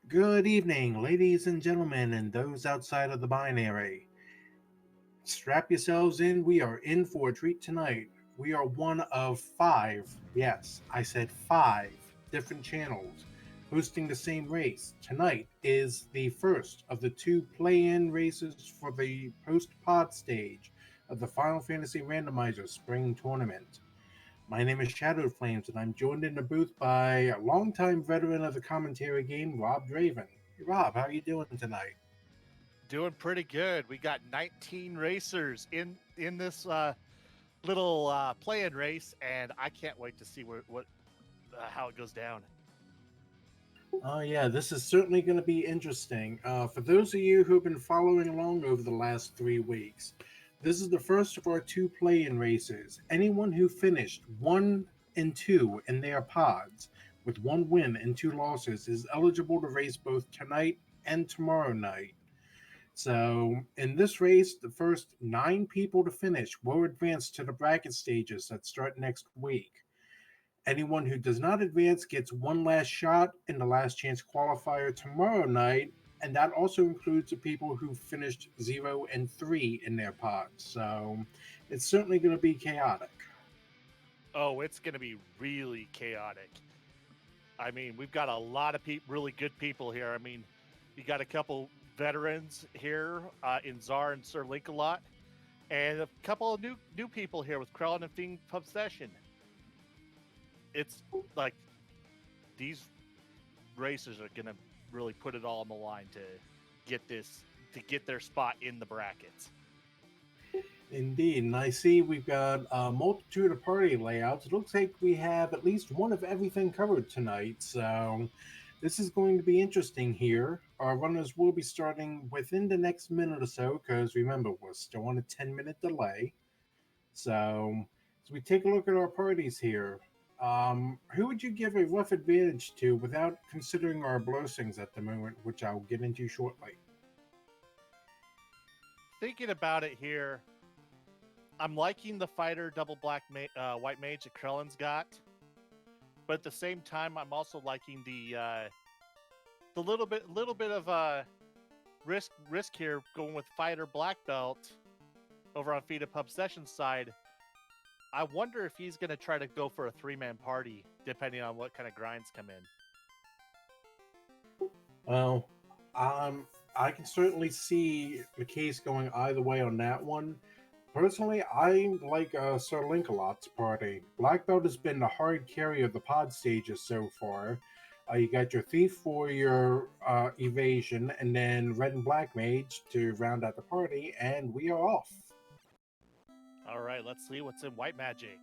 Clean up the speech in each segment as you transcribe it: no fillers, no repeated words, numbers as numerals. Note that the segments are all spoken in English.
Good evening, ladies and gentlemen, and those outside of the binary. Strap yourselves in. We are in for a treat tonight. We are one of five, yes, I said five different channels hosting the same race. Tonight is the first of the two play in races for the post pod stage of the Final Fantasy Randomizer Spring Tournament. My name is Shadow Flames, and I'm joined in the booth by a longtime veteran of the commentary game, Rob Draven. Hey, Rob, how are you doing tonight? Doing pretty good. We got 19 racers in this little play-in race, and I can't wait to see what how it goes down. Oh, yeah, this is certainly going to be interesting. For those of you who've been following along over the last 3 weeks, this is the first of our two play in races. Anyone who finished 1 and 2 in their pods with one win and two losses is eligible to race both tonight and tomorrow night. So, in this race, the first 9 people to finish will advance to the bracket stages that start next week. Anyone who does not advance gets one last shot in the last chance qualifier tomorrow night, and that also includes the people who finished 0 and 3 in their pods. So, it's certainly going to be chaotic. Oh, it's going to be really chaotic. I mean, we've got a lot of really good people here. I mean, you got a couple veterans here in Czar and Sir Link a lot, and a couple of new people here with Krellin and Fiend Obsession. It's like these racers are going to really put it all on the line get this to get their spot in the brackets. Indeed, and I see we've got a multitude of party layouts. It looks like we have at least one of everything covered tonight, so this is going to be interesting here. Our runners will be starting within the next minute or so, because remember, we're still on a 10-minute delay. So, as we take a look at our parties here, who would you give a rough advantage to without considering our blessings at the moment, which I'll get into shortly? Thinking about it here, I'm liking the fighter double white mage that Krellin's got, but at the same time, I'm also liking the little bit of risk here going with fighter black belt over on Feed Pub Sessions side. I wonder if he's going to try to go for a 3-man party, depending on what kind of grinds come in. Well, um, I can certainly see the case going either way on that one. Personally, I like Sir Link-a-Lot's party. Black Belt has been the hard carry of the pod stages so far. You got your Thief for your evasion, and then Red and Black Mage to round out the party, and we are off. All right, let's see what's in White Magic.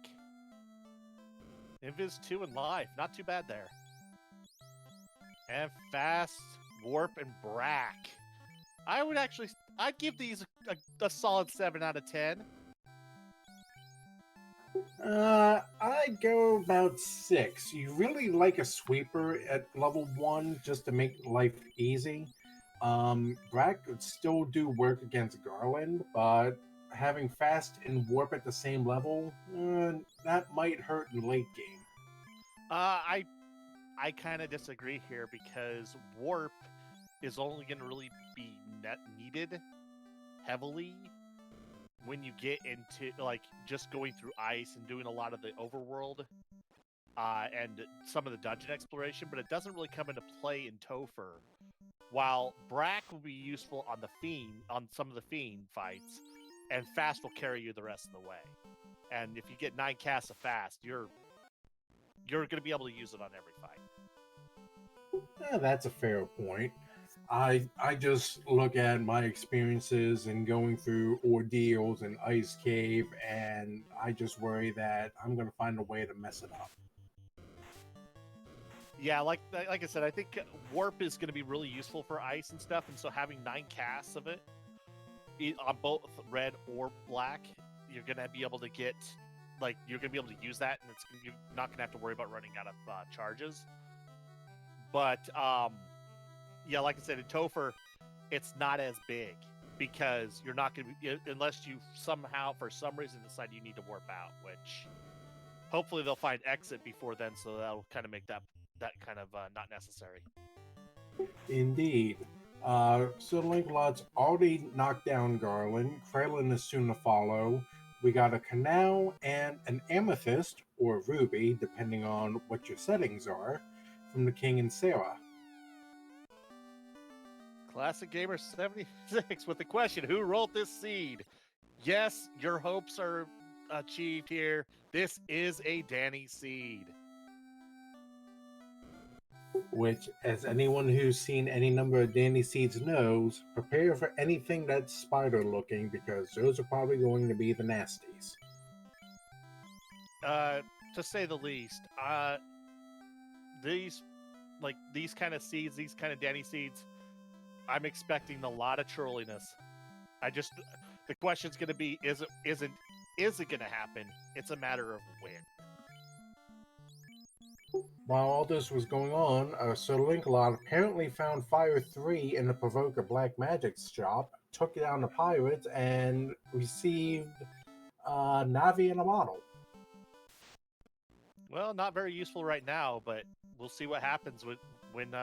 Invis 2 and Life, not too bad there. And Fast, Warp, and Brack. I'd give these a solid 7 out of 10. I'd go about 6. You really like a sweeper at level 1 just to make life easy. Brack could still do work against Garland, but having fast and warp at the same level, that might hurt in late game. I kind of disagree here because Warp is only going to really be needed heavily when you get into like just going through ice and doing a lot of the overworld and some of the dungeon exploration, but it doesn't really come into play in Topher. While Brack will be useful on some of the Fiend fights, and Fast will carry you the rest of the way. And if you get 9 casts of Fast, you're going to be able to use it on every fight. That's a fair point. I just look at my experiences and going through ordeals in Ice Cave, and I just worry that I'm going to find a way to mess it up. Yeah, like I said, I think Warp is going to be really useful for ice and stuff, and so having 9 casts of it on both red or black, you're going to be able to get you're going to be able to use that, and you're not going to have to worry about running out of charges. But yeah, like I said, in Topher, it's not as big because you're not going to be, unless you somehow for some reason decide you need to warp out, which hopefully they'll find exit before then, so that'll kind of make that kind of not necessary. Indeed. So Lancelot's already knocked down Garland. Kralin is soon to follow. We got a canal and an amethyst, or ruby, depending on what your settings are, from the King and Sarah. Classic Gamer 76 with the question, who rolled this seed? Yes, your hopes are achieved here. This is a Danny seed. Which, as anyone who's seen any number of Danny seeds knows, prepare for anything that's spider looking because those are probably going to be the nasties. To say the least. These these kind of seeds, these kind of Danny seeds, I'm expecting a lot of trolliness. The question's going to be, is it going to happen? It's a matter of when. While all this was going on, Sir Lancelot apparently found Fire 3 in the Provoker Black Magic's shop, took down the pirates, and received Navi in a bottle. Well, not very useful right now, but we'll see what happens when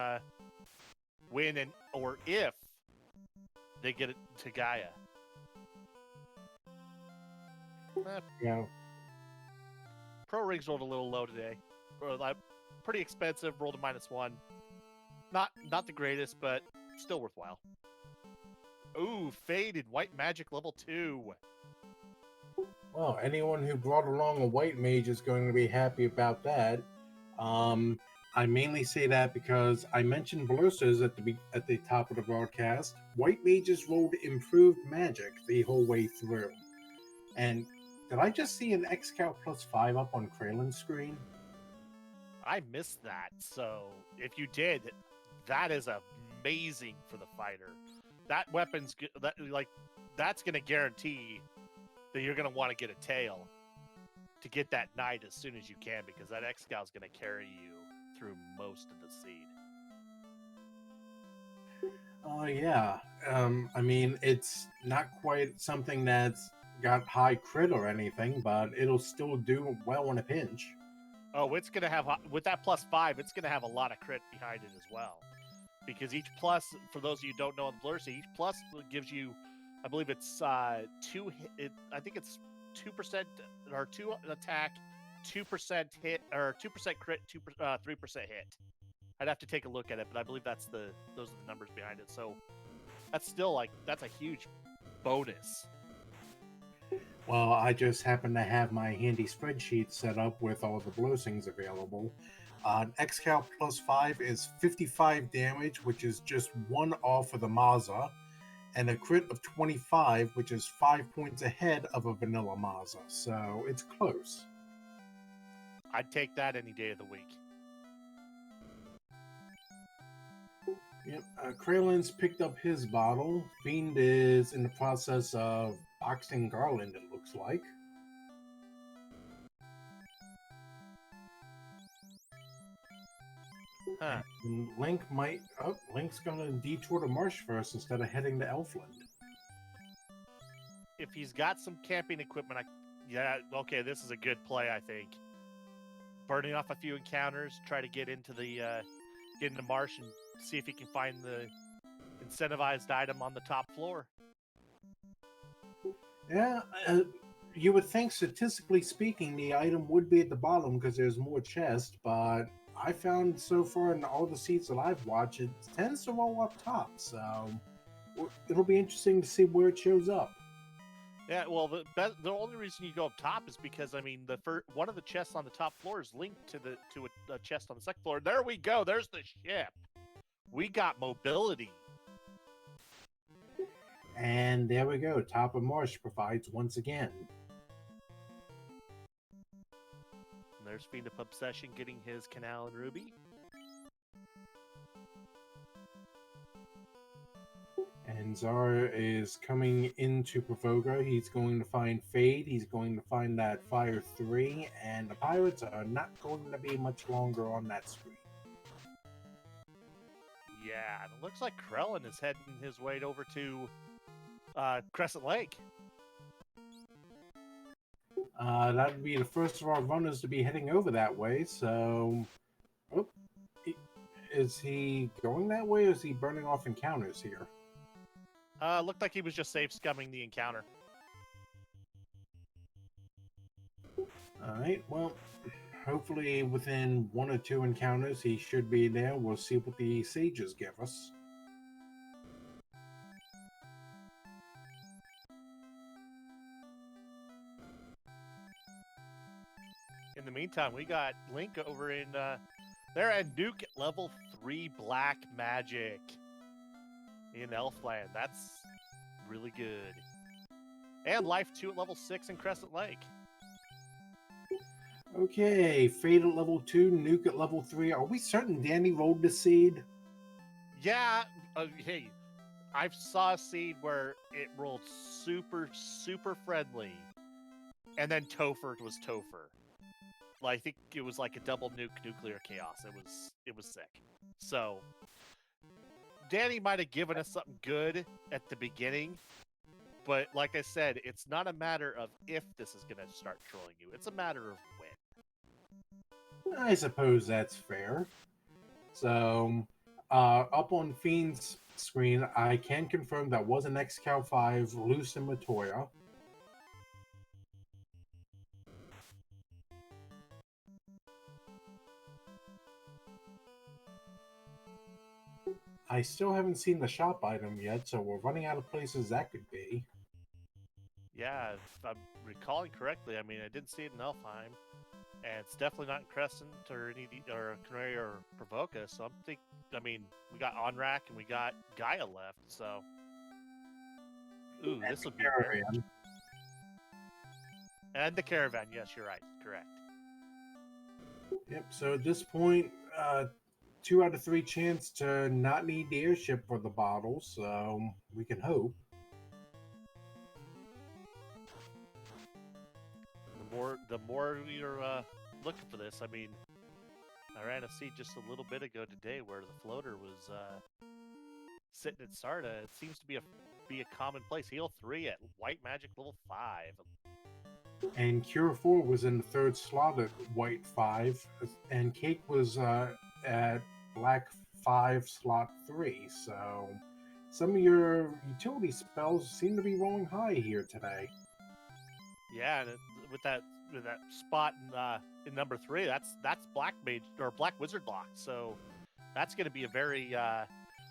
and or if they get it to Gaia. Yeah. Pro Rigs rolled a little low today. Pretty expensive, rolled a -1. Not the greatest, but still worthwhile. Ooh, Faded White Magic level 2. Well, anyone who brought along a white mage is going to be happy about that. I mainly say that because I mentioned ballistas at the top of the broadcast. White mages rolled improved magic the whole way through. And did I just see an XCal +5 up on Kralin's screen? I missed that, so if you did, that is amazing for the fighter. That weapon's that's going to guarantee that you're going to want to get a tail to get that knight as soon as you can, because that XCal is going to carry you through most of the seed. Oh, yeah. I mean, it's not quite something that's got high crit or anything, but it'll still do well in a pinch. Oh, it's going to have, with that +5, it's going to have a lot of crit behind it as well. Because each plus, for those of you who don't know in the Blur, each plus gives you, I believe it's I think it's 2% or 2 attack, 2% hit, or 2% crit, 3% hit. I'd have to take a look at it, but I believe those are the numbers behind it. So that's still that's a huge bonus. Well, I just happen to have my handy spreadsheet set up with all the blessings available. XCal +5 is 55 damage, which is just 1 off of the Maza, and a crit of 25, which is 5 points ahead of a vanilla Maza. So it's close. I'd take that any day of the week. Yep, Kralin's picked up his bottle. Fiend is in the process of boxing Garland, it looks like. Huh. And Link's gonna detour to Marsh first instead of heading to Elfland. If he's got some camping equipment, okay, this is a good play, I think. Burning off a few encounters, try to get into Marsh and see if he can find the incentivized item on the top floor. Yeah, you would think statistically speaking the item would be at the bottom because there's more chest, but I found so far in all the seats that I've watched, it tends to roll up top, so it'll be interesting to see where it shows up. Yeah, well, the only reason you go up top is because, I mean, one of the chests on the top floor is linked to a chest on the second floor. There we go. There's the ship. We got mobility. And there we go. Top of Marsh provides once again. And there's Fiend of Obsession getting his Canal and Ruby. And Zara is coming into Provoga. He's going to find Fade. He's going to find that Fire 3. And the pirates are not going to be much longer on that screen. Yeah, and it looks like Krellin is heading his way over to Crescent Lake. That would be the first of our runners to be heading over that way. So, is he going that way or is he burning off encounters here? Looked like he was just safe scumming the encounter. Alright, well, hopefully within one or two encounters he should be there. We'll see what the sages give us. In the meantime, we got Link over in they're at Nuke at level 3 Black Magic in Elfland. That's really good. And Life 2 at level 6 in Crescent Lake. Okay, Fade at level 2, Nuke at level 3. Are we certain Danny rolled the seed? Yeah, hey, I saw a seed where it rolled super, super friendly, and then Topher was Topher. Like, I think it was like a double nuclear chaos. It was sick. So Danny might have given us something good at the beginning, but like I said, it's not a matter of if this is gonna start trolling you. It's a matter of when. I suppose that's fair. So, up on Fiend's screen, I can confirm that was an XCal 5 loose in Matoya. I still haven't seen the shop item yet, so we're running out of places that could be. Yeah, if I'm recalling correctly, I mean, I didn't see it in Elfheim, and it's definitely not in Crescent or Canary or Provoca. So I mean, we got Onrak and we got Gaia left. So, ooh, this would be very. And the caravan. Yes, you're right. Correct. Yep. So at this point, 2 out of 3 chance to not need the airship for the bottles. So we can hope. The more you're looking for this, I mean, I ran a seed just a little bit ago today where the floater was sitting at Sarda. It seems to be a common place. Heal 3 at White Magic level 5. And Cure 4 was in the 3rd slot at White 5, and Cake was at Black 5 slot 3. So some of your utility spells seem to be rolling high here today. Yeah, and with that spot in number 3, that's Black Mage or Black Wizard lock. So that's going to be a very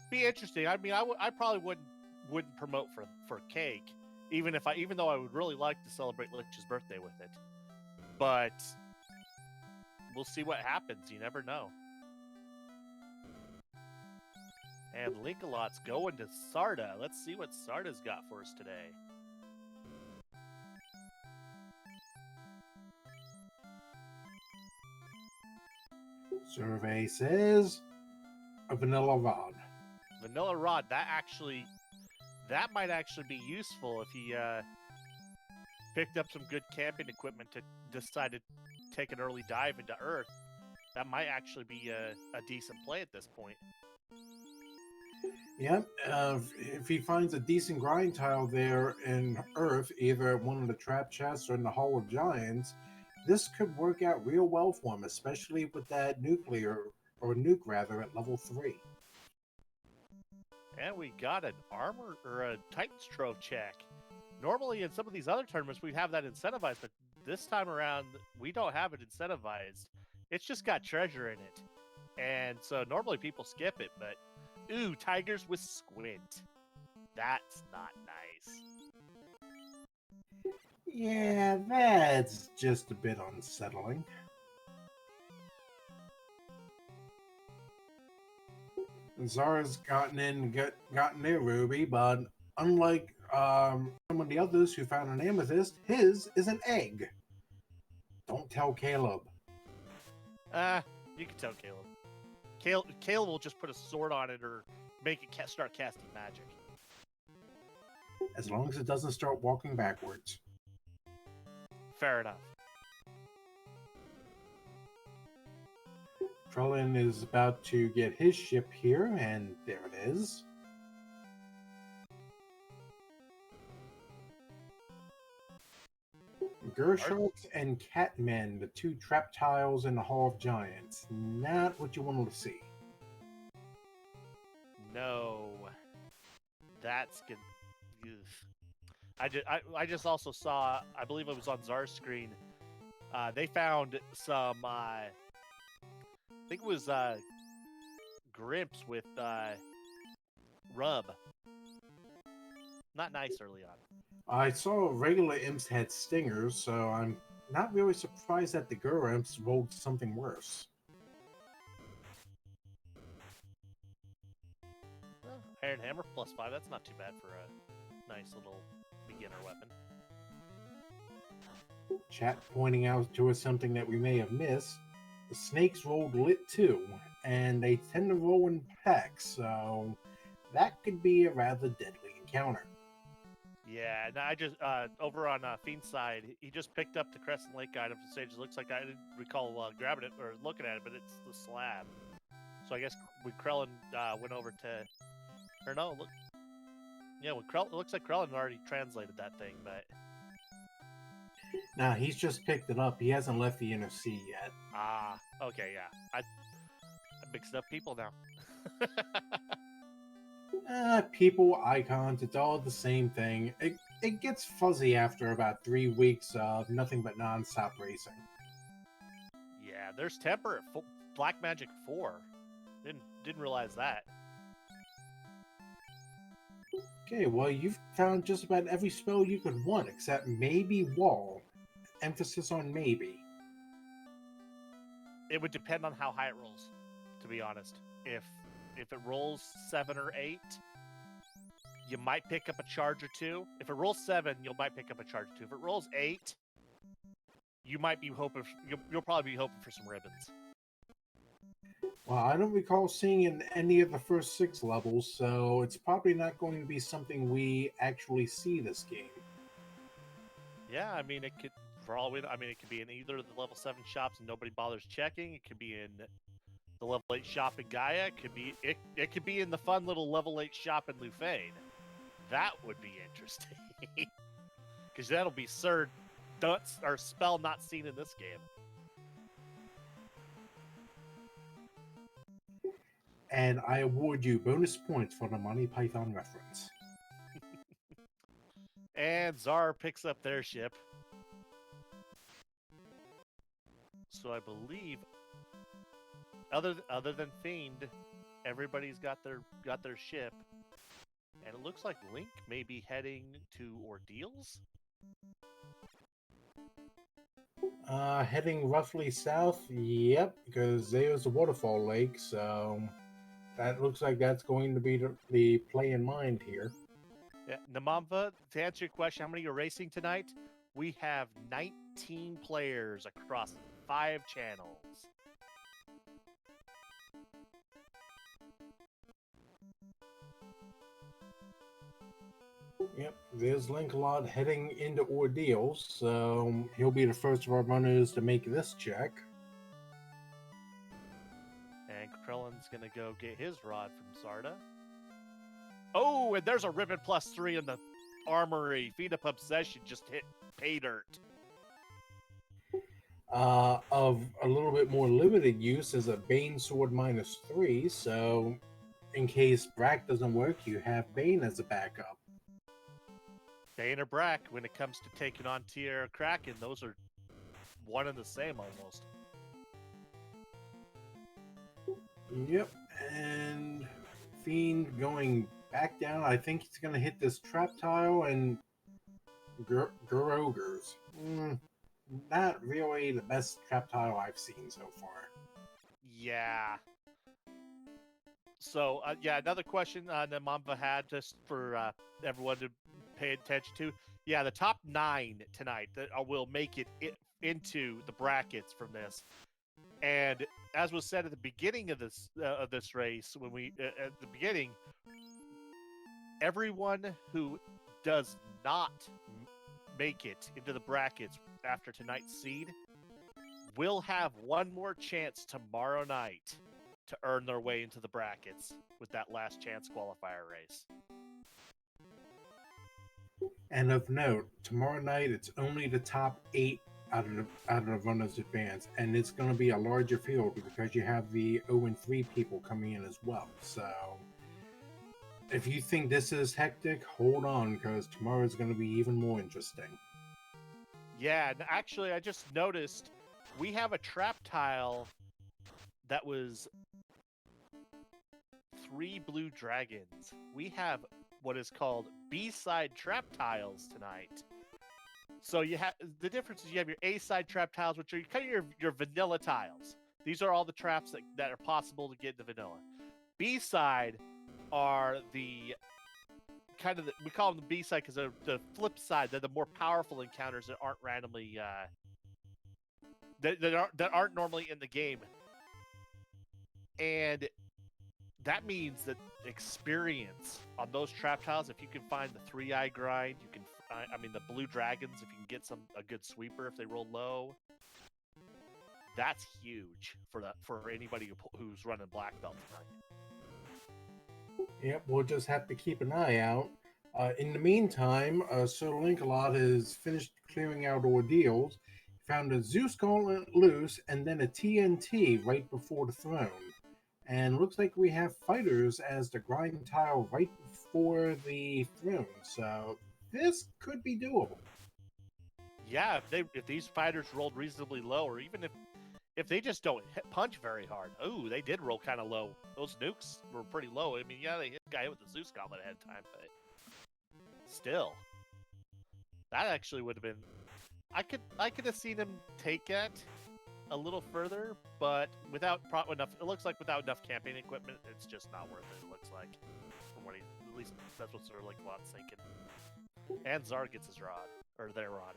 be interesting. I mean, I probably wouldn't promote for Cake, even though I would really like to celebrate Lich's birthday with it. But we'll see what happens. You never know. And Linkalot's going to Sarda. Let's see what Sarda's got for us today. Survey says a vanilla rod. Vanilla Rod, that might actually be useful if he picked up some good camping equipment to decide to take an early dive into Earth. That might actually be a decent play at this point. Yep. If he finds a decent grind tile there in Earth, either at one of the trap chests or in the Hall of Giants, this could work out real well for him, especially with that nuke rather at level 3. And we got an armor or a Titan's Trove check. Normally in some of these other tournaments we'd have that incentivized, but this time around we don't have it incentivized. It's just got treasure in it. And so normally people skip it, but ooh, tigers with squint. That's not nice. Yeah, that's just a bit unsettling. Zara's gotten their ruby, but unlike some of the others who found an amethyst, his is an egg. Don't tell Caleb. You can tell Caleb. Caleb will just put a sword on it or make it start casting magic. As long as it doesn't start walking backwards. Fair enough. Trellin is about to get his ship here, and there it is. Gersharks and Catmen, the 2 trap tiles in the Hall of Giants. Not what you wanted to see. no. That's good. I just also saw, I believe it was on Czar's screen, they found some, I think it was Grimps with Rub. Not nice early on. I saw regular imps had stingers, so I'm not really surprised that the girl imps rolled something worse. Well, Iron Hammer +5, that's not too bad for a nice little beginner weapon. Chat pointing out to us something that we may have missed. The snakes rolled lit too, and they tend to roll in packs, so that could be a rather deadly encounter. Yeah, and I just over on Fiend's side, he just picked up the Crescent Lake item from Sage. It looks like I didn't recall grabbing it or looking at it, but it's the slab. So I guess when Krellin went over to, or no, look, yeah, when it looks like Krellin already translated that thing, but Nah, he's just picked it up. He hasn't left the inner sea yet. okay, yeah, I mixed up people now. People, icons, it's all the same thing. It gets fuzzy after about 3 weeks of nothing but non-stop racing. Yeah, there's Temper at Black Magic 4. Didn't realize that. Okay, well, you've found just about every spell you could want, except maybe Wall. Emphasis on maybe. It would depend on how high it rolls, to be honest. If it rolls 7 or 8, you might pick up a charge or two. If it rolls 7, you might pick up a charge or two. If it rolls 8, you might be hoping. You'll probably be hoping for some ribbons. Well, I don't recall seeing in any of the first 6 levels, so it's probably not going to be something we actually see this game. Yeah, I mean, it could. For all we know, I mean, it could be in either of the level 7 shops and nobody bothers checking. It could be in the level 8 shop in Gaia. It could be in the fun little level 8 shop in Lufane. That would be interesting. Because that'll be spell not seen in this game. And I award you bonus points for the Monty Python reference. And Czar picks up their ship. So I believe, other than Fiend, everybody's got their ship, and it looks like Link may be heading to Ordeals. Heading roughly south, yep, because there's a waterfall lake, so that looks like that's going to be the play in mind here. Yeah, Namamva, to answer your question, how many are racing tonight? We have 19 players across 5 channels. Yep, there's Linkalot heading into Ordeals, so he'll be the first of our runners to make this check. And Krellin's going to go get his rod from Sarda. Oh, and there's a ribbon +3 in the armory. Feed of Obsession just hit pay dirt. Of a little bit more limited use is a Bane Sword -3, so in case Brack doesn't work, you have Bane as a backup. Bane or Brack, when it comes to taking on Tierra Kraken, those are one and the same almost. Yep, and Fiend going back down. I think he's going to hit this trap tile and Ogres. Not really the best trap tile I've seen so far. Yeah. So, yeah, another question that Mamba had just for everyone to pay attention to. Yeah, the top 9 tonight that will make it into the brackets from this. And as was said at the beginning of this race, when we at the beginning, everyone who does not make it into the brackets after tonight's seed will have one more chance tomorrow night to earn their way into the brackets with that last chance qualifier race. And of note, tomorrow night it's only the top 8 out of the runners advance, and it's going to be a larger field because you have the 0-3 people coming in as well. So If you think this is hectic, hold on, because tomorrow is going to be even more interesting. Yeah, and actually, I just noticed we have a trap tile that was 3 blue dragons. We have what is called B-side trap tiles tonight. So you have the difference is you have your A-side trap tiles, which are kind of your vanilla tiles. These are all the traps that are possible to get in the vanilla. B-side are the kind of we call them the B-side because they're the flip side. They're the more powerful encounters that aren't randomly that aren't normally in the game, and that means that experience on those trap tiles. If you can find the 3-eye grind, you can. I mean, the blue dragons. If you can get a good sweeper, if they roll low, that's huge for anybody who's running black belt tonight. Yep, we'll just have to keep an eye out. In the meantime, Sir Linkalot has finished clearing out ordeals, found a Zeus Gauntlet loose, and then a TNT right before the throne. And looks like we have fighters as the grind tile right before the throne, so this could be doable. Yeah, if these fighters rolled reasonably low, or even if they just don't punch very hard. Oh, they did roll kind of low. Those nukes were pretty low. I mean, yeah, they hit the guy with the Zeus Gauntlet ahead of time, but still, that actually would have been. I could have seen him take it a little further, but without enough. It looks like without enough camping equipment, it's just not worth it. It looks like, from what at least that's what sort of like Lot's thinking. And Zar gets his rod or their rod.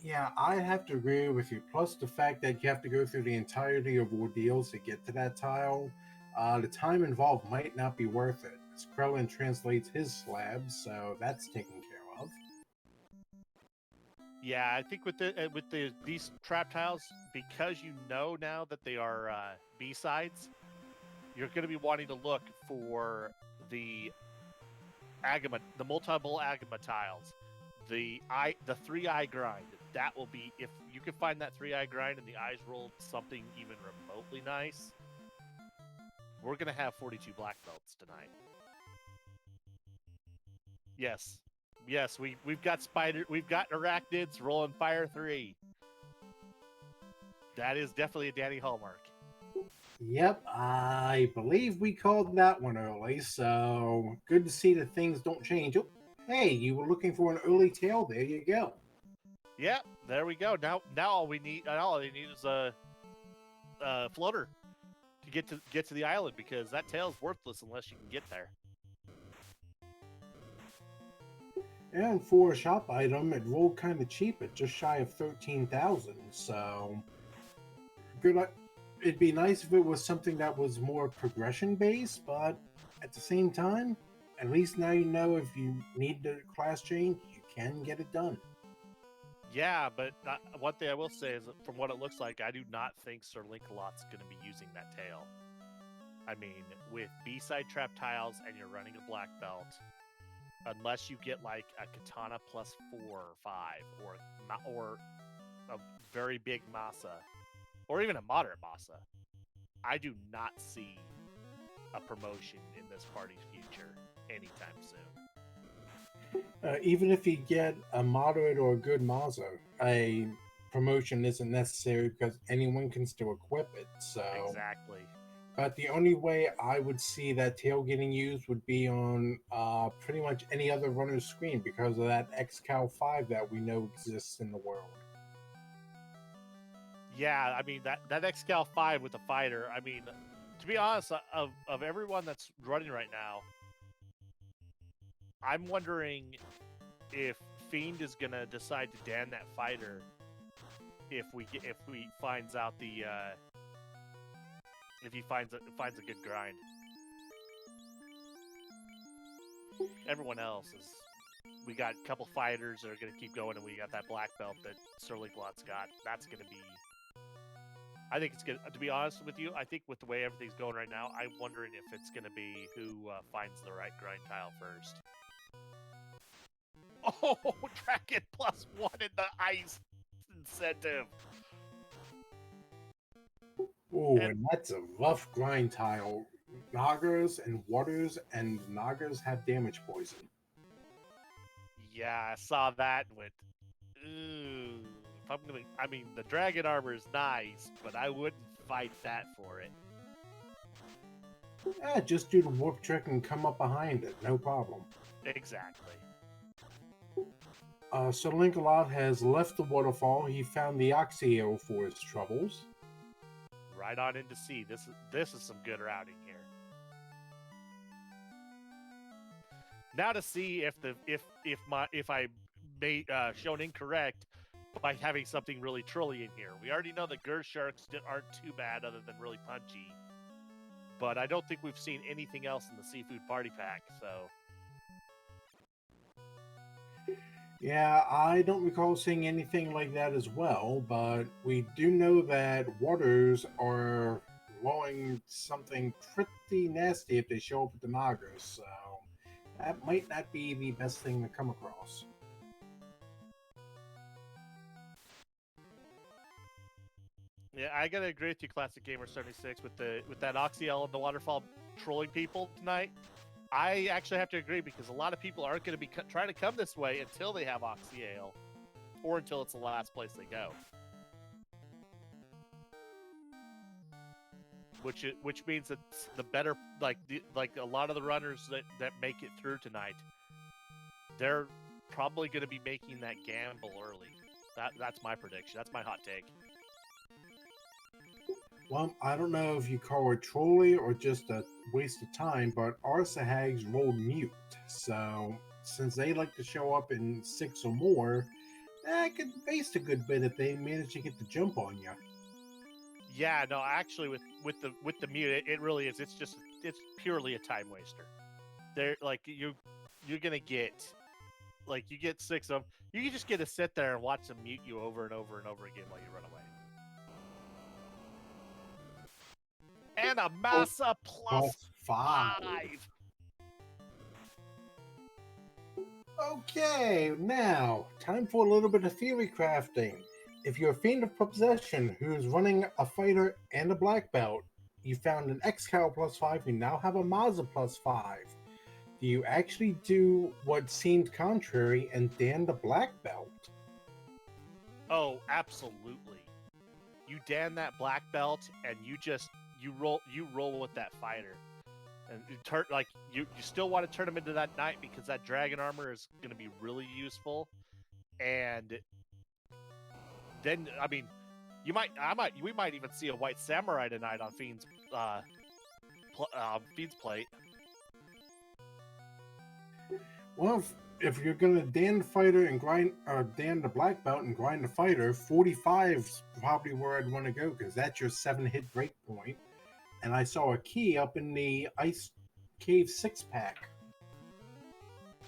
Yeah, I have to agree with you. Plus, the fact that you have to go through the entirety of ordeals to get to that tile, the time involved might not be worth it. Krellin translates his slabs, so that's taken care of. Yeah, I think with these trap tiles, because you know now that they are B sides, you're going to be wanting to look for the Agama, the multiple Agama tiles, the 3-eye grind. That will be, if you can find that 3-eye grind and the eyes rolled something even remotely nice, we're going to have 42 black belts tonight. Yes. Yes, we've got we've got arachnids rolling fire 3. That is definitely a Danny hallmark. Yep, I believe we called that one early, so good to see that things don't change. Oh, hey, you were looking for an early tail. There you go. Yeah, there we go. Now all we need is a floater to get to the island, because that tail's worthless unless you can get there. And for a shop item, it rolled kind of cheap at just shy of 13,000. So good. It'd be nice if it was something that was more progression based, but at the same time, at least now you know if you need the class change, you can get it done. Yeah, but one thing I will say is, from what it looks like, I do not think Sir Linkalot's going to be using that tail. I mean, with B-side trap tiles and you're running a black belt, unless you get like a katana plus 4 or 5, or a very big masa, or even a moderate masa, I do not see a promotion in this party's future anytime soon. Even if you get a moderate or a good Mazda, a promotion isn't necessary because anyone can still equip it. So Exactly. but the only way I would see that tail getting used would be on pretty much any other runner's screen because of that XCal 5 that we know exists in the world. Yeah, I mean that XCal 5 with the fighter. I mean, to be honest, of everyone that's running right now, I'm wondering if Fiend is gonna decide to Dan that fighter if we finds out the if he finds a good grind. Everyone else is. We got a couple fighters that are going to keep going, and we got that black belt that Sir Linkalot's got. That's going to be. I think it's going to be honest with you, I think with the way everything's going right now, I'm wondering if it's going to be who finds the right grind tile first. Oh, Dragon +1 in the ice incentive. Ooh, and that's a rough grind tile. Nagas and waters, and Nagas have damage poison. Yeah, I saw that and went, ooh. If I'm gonna, I mean, the dragon armor is nice, but I wouldn't fight that for it. Just do the warp trick and come up behind it, no problem. Exactly. Sir Linkalot has left the waterfall. He found the Oxyale for his troubles. Right on into sea. This is some good routing here. Now to see if I made shown incorrect by having something really trully in here. We already know the Gur sharks aren't too bad, other than really punchy. But I don't think we've seen anything else in the seafood party pack. So Yeah, I don't recall seeing anything like that as well, but we do know that waters are blowing something pretty nasty if they show up at the Nagas, so that might not be the best thing to come across. yeah, I gotta agree with you, Classic Gamer 76, with that Oxyel and the waterfall trolling people tonight. I actually have to agree because a lot of people aren't going to be trying to come this way until they have Oxyale, or until it's the last place they go. Which means that the better, like a lot of the runners that make it through tonight, they're probably going to be making that gamble early. That's my prediction. That's my hot take. Well, I don't know if you call it trolly or just a waste of time, but our Sahags rolled mute. So, since they like to show up in 6 or more, I could waste a good bit if they manage to get the jump on you. Yeah, no, actually, with the mute, it really is. It's purely a time waster. They're like you're gonna get, like, you get 6 of them. You can just get to sit there and watch them mute you over and over and over again while you run away. And a massa plus 5. Okay, now, time for a little bit of theory crafting. If you're a fiend of possession who's running a fighter and a black belt, you found an X-Cow plus 5, you now have a Mazda plus 5. Do you actually do what seemed contrary and Dan the black belt? Oh, absolutely. You Dan that black belt and you roll with that fighter. And you still want to turn him into that knight because that dragon armor is going to be really useful. And then, I mean, we might even see a white samurai tonight on Fiend's plate. Well, if you're gonna Dan the fighter and grind, Dan the black belt and grind the fighter, 45's probably where I'd want to go because that's your 7-hit break point. And I saw a key up in the Ice Cave 6-pack.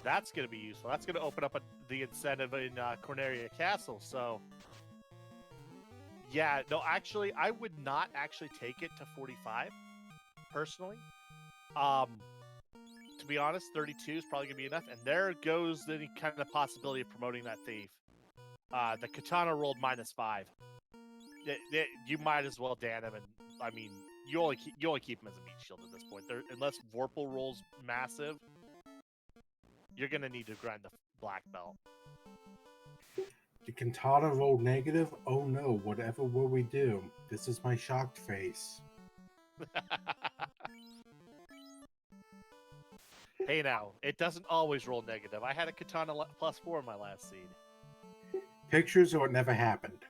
That's going to be useful. That's going to open up the incentive in Corneria Castle. So, yeah, no, actually, I would not actually take it to 45, personally. To be honest, 32 is probably going to be enough. And there goes any kind of possibility of promoting that thief. The katana rolled -5. You might as well Dan him, and I mean, you only keep him as a meat shield at this point. Unless Vorpal rolls massive, you're gonna need to grind the black belt. The katana rolled negative? Oh no, whatever will we do? This is my shocked face. Hey now, it doesn't always roll negative. I had a katana +4 in my last seed. Pictures or it never happened.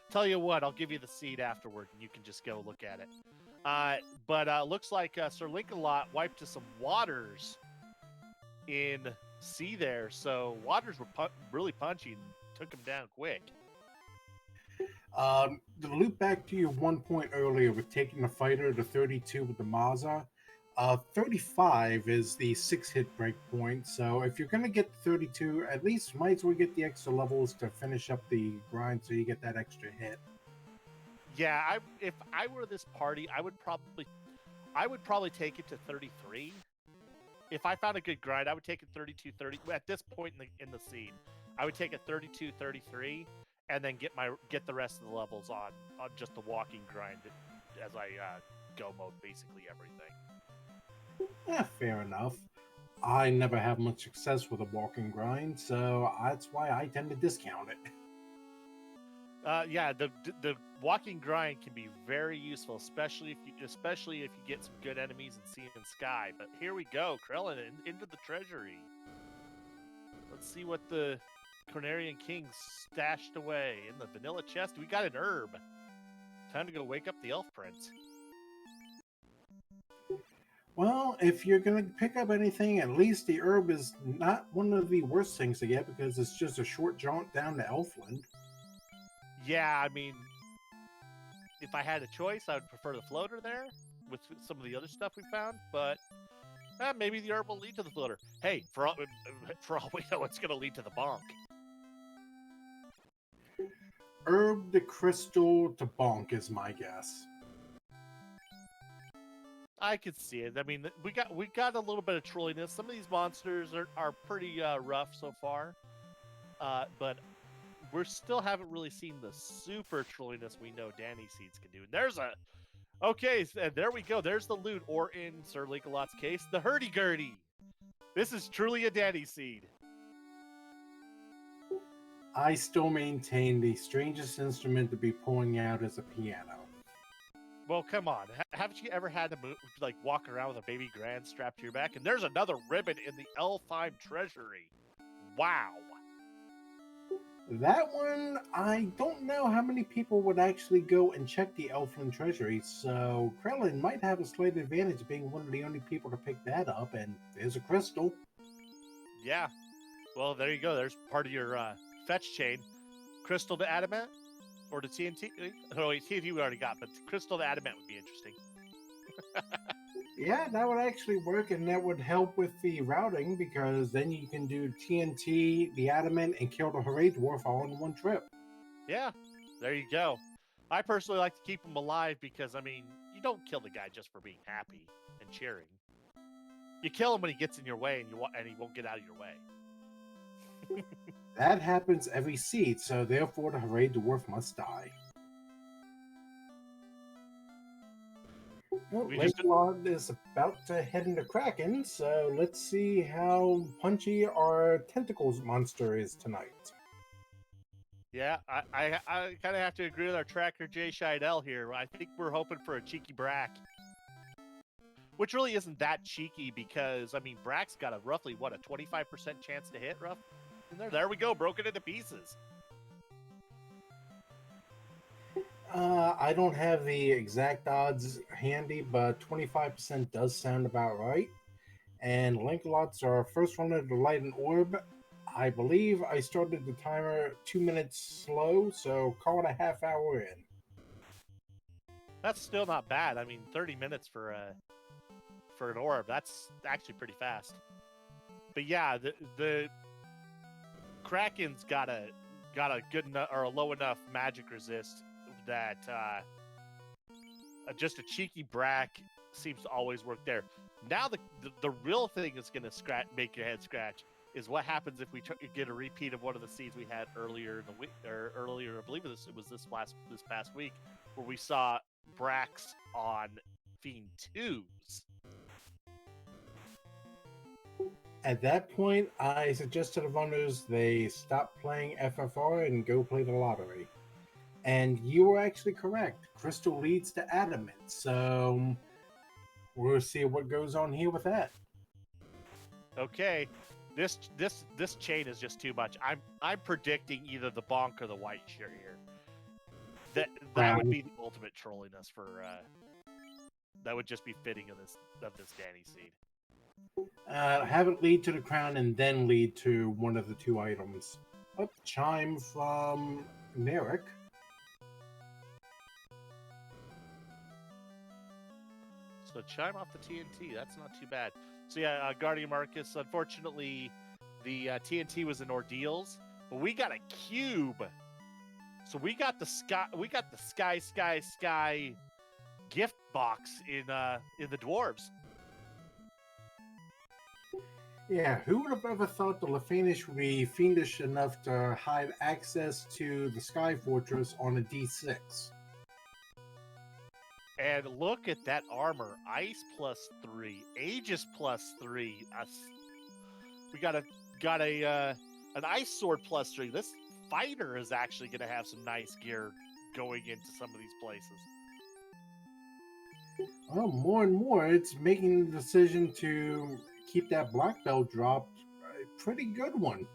Tell you what, I'll give you the seed afterward, and you can just go look at it. But looks like Sir Linkalot wiped to some waters in sea there, so waters were really punchy and took him down quick. To loop back to your 1 point earlier with taking the fighter to 32 with the Maza, 35 is the 6-hit break point, so if you're going to get 32, at least might as well get the extra levels to finish up the grind so you get that extra hit. Yeah, if I were this party, I would probably take it to 33. If I found a good grind, I would take it 32, 30. At this point in the scene, I would take it 32, 33, and then get the rest of the levels on just the walking grind as I go mode basically everything. Fair enough. I never have much success with a walking grind, so that's why I tend to discount it. Yeah, the walking grind can be very useful, especially if you get some good enemies and sea and sky. But here we go, Krellin into the treasury. Let's see what the Cornerian King stashed away in the vanilla chest. We got an herb. Time to go wake up the Elf Prince. Well, if you're going to pick up anything, at least the herb is not one of the worst things to get because it's just a short jaunt down to Elfland. Yeah, I mean, if I had a choice, I would prefer the floater there with some of the other stuff we found, but maybe the herb will lead to the floater. Hey, for all we know, it's going to lead to the bonk. Herb the crystal to bonk is my guess. I could see it. I mean, we got a little bit of trolliness. Some of these monsters are pretty rough so far, but we still haven't really seen the super trolliness we know Danny Seeds can do. And there's there we go. There's the loot, or in Sir Lancelot's case, the hurdy-gurdy. This is truly a Danny Seed. I still maintain the strangest instrument to be pulling out is a piano. Well, come on. Haven't you ever had to walk around with a baby grand strapped to your back? And there's another ribbon in the Elfheim treasury. Wow. That one, I don't know how many people would actually go and check the Elfland treasury, so Krellin might have a slight advantage being one of the only people to pick that up, and there's a crystal. Yeah. Well, there you go. There's part of your fetch chain. Crystal to adamant? Or to TNT? Oh, wait, TNT we already got, but crystal to adamant would be interesting. Yeah, that would actually work, and that would help with the routing, because then you can do TNT, the adamant, and kill the Hooray Dwarf all in one trip. Yeah, there you go. I personally like to keep him alive because, I mean, you don't kill the guy just for being happy and cheering. You kill him when he gets in your way and he won't get out of your way. That happens every seed, so therefore the Hooray Dwarf must die. Well, Lancelot is about to head into Kraken, so let's see how punchy our tentacles monster is tonight. Yeah, I kind of have to agree with our tracker Jay Scheidel here. I think we're hoping for a cheeky Brack. Which really isn't that cheeky because, I mean, Brack's got a roughly, a 25% chance to hit, rough? And there we go, broken into pieces. I don't have the exact odds handy, but 25% does sound about right. And Lancelot's our first runner to light an orb. I believe I started the timer 2 minutes slow, so call it a half hour in. That's still not bad. I mean, 30 minutes for an orb, that's actually pretty fast. But yeah, the Kraken's got a good enough or a low enough magic resist that just a cheeky Brack seems to always work there. Now the real thing that's going to make your head scratch is what happens if we get a repeat of one of the seeds we had earlier in the week, or earlier, I believe it was this past week, where we saw Bracks on Fiend 2s. At that point, I suggest to the runners they stop playing FFR and go play the lottery. And you were actually correct. Crystal leads to adamant, so we'll see what goes on here with that. Okay, this chain is just too much. I'm predicting either the bonk or the white shirt here. That would be the ultimate trolliness for. That would just be fitting of this Danny Seed. Have it lead to the crown and then lead to one of the two items. A chime from Merrick. So chime off the TNT. That's not too bad. So yeah, Guardian Marcus. Unfortunately, the TNT was in ordeals, but we got a cube. So we got the sky. We got the sky gift box in the dwarves. Yeah, who would have ever thought the Lefanish would be fiendish enough to hide access to the Sky Fortress on a D6? And look at that armor. Ice +3, Aegis +3. We got an ice sword +3. This fighter is actually going to have some nice gear going into some of these places. Well, more and more, it's making the decision to keep that black belt dropped a pretty good one.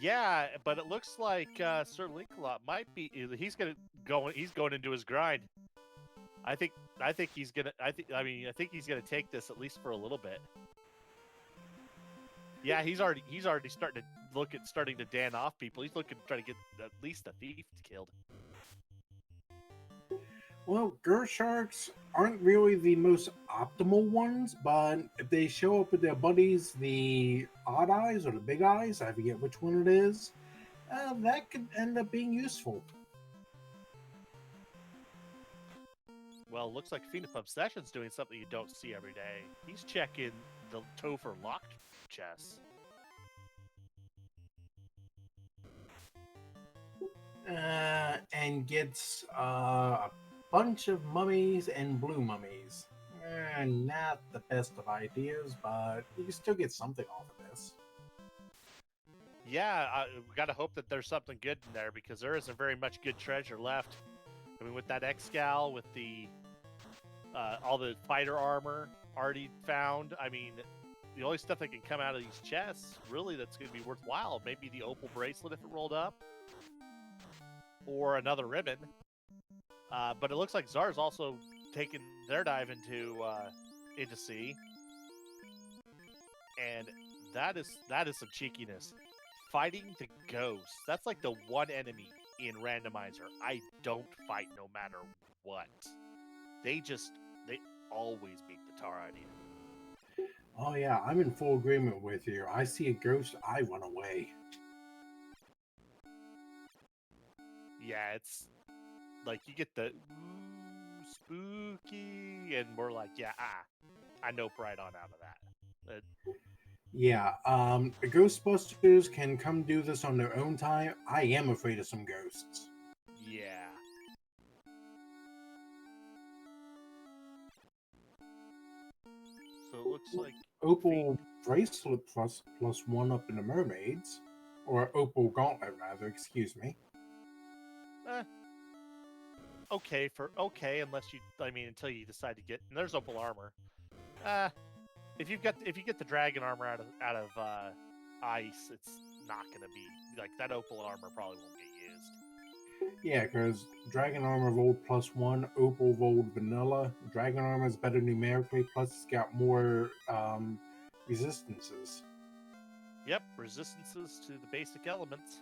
Yeah, but it looks like Sir Linkalot might be. He's going into his grind. I think he's gonna. I think he's gonna take this at least for a little bit. Yeah, he's already starting to starting to dan off people. He's looking to try to get at least a thief killed. Well, Gersharks aren't really the most optimal ones, but if they show up with their buddies, the odd eyes or the big eyes, I forget which one it is, that could end up being useful. Well, looks like Fiend of Obsession's doing something you don't see every day. He's checking the Topher locked chests. And gets a bunch of mummies and blue mummies. Not the best of ideas, but you can still get something off of this. Yeah, we gotta hope that there's something good in there because there isn't very much good treasure left. I mean, with that Excal, with the all the fighter armor already found. I mean, the only stuff that can come out of these chests, really, that's going to be worthwhile, maybe the opal bracelet if it rolled up, or another ribbon. But it looks like Czar's also taking their dive into sea, and that is some cheekiness. Fighting the ghosts. That's like the one enemy in Randomizer I don't fight no matter what. They always beat the tar out of you. Oh yeah, I'm in full agreement with you. I see a ghost, I run away. Yeah, it's like you get the spooky, and we're like, yeah, I nope right on out of that. Yeah, the Ghostbusters can come do this on their own time. I am afraid of some ghosts. Yeah. So it looks like Opal bracelet plus 1 up in the mermaids, or opal gauntlet rather. Excuse me. Okay, unless you, I mean, until you decide to get. And there's opal armor. If you get the dragon armor out of ice, it's not gonna be like that. Opal armor probably won't get used. Yeah, because Dragon Armor rolled +1, Opal rolled vanilla. Dragon Armor is better numerically, plus it's got more resistances. Yep, resistances to the basic elements.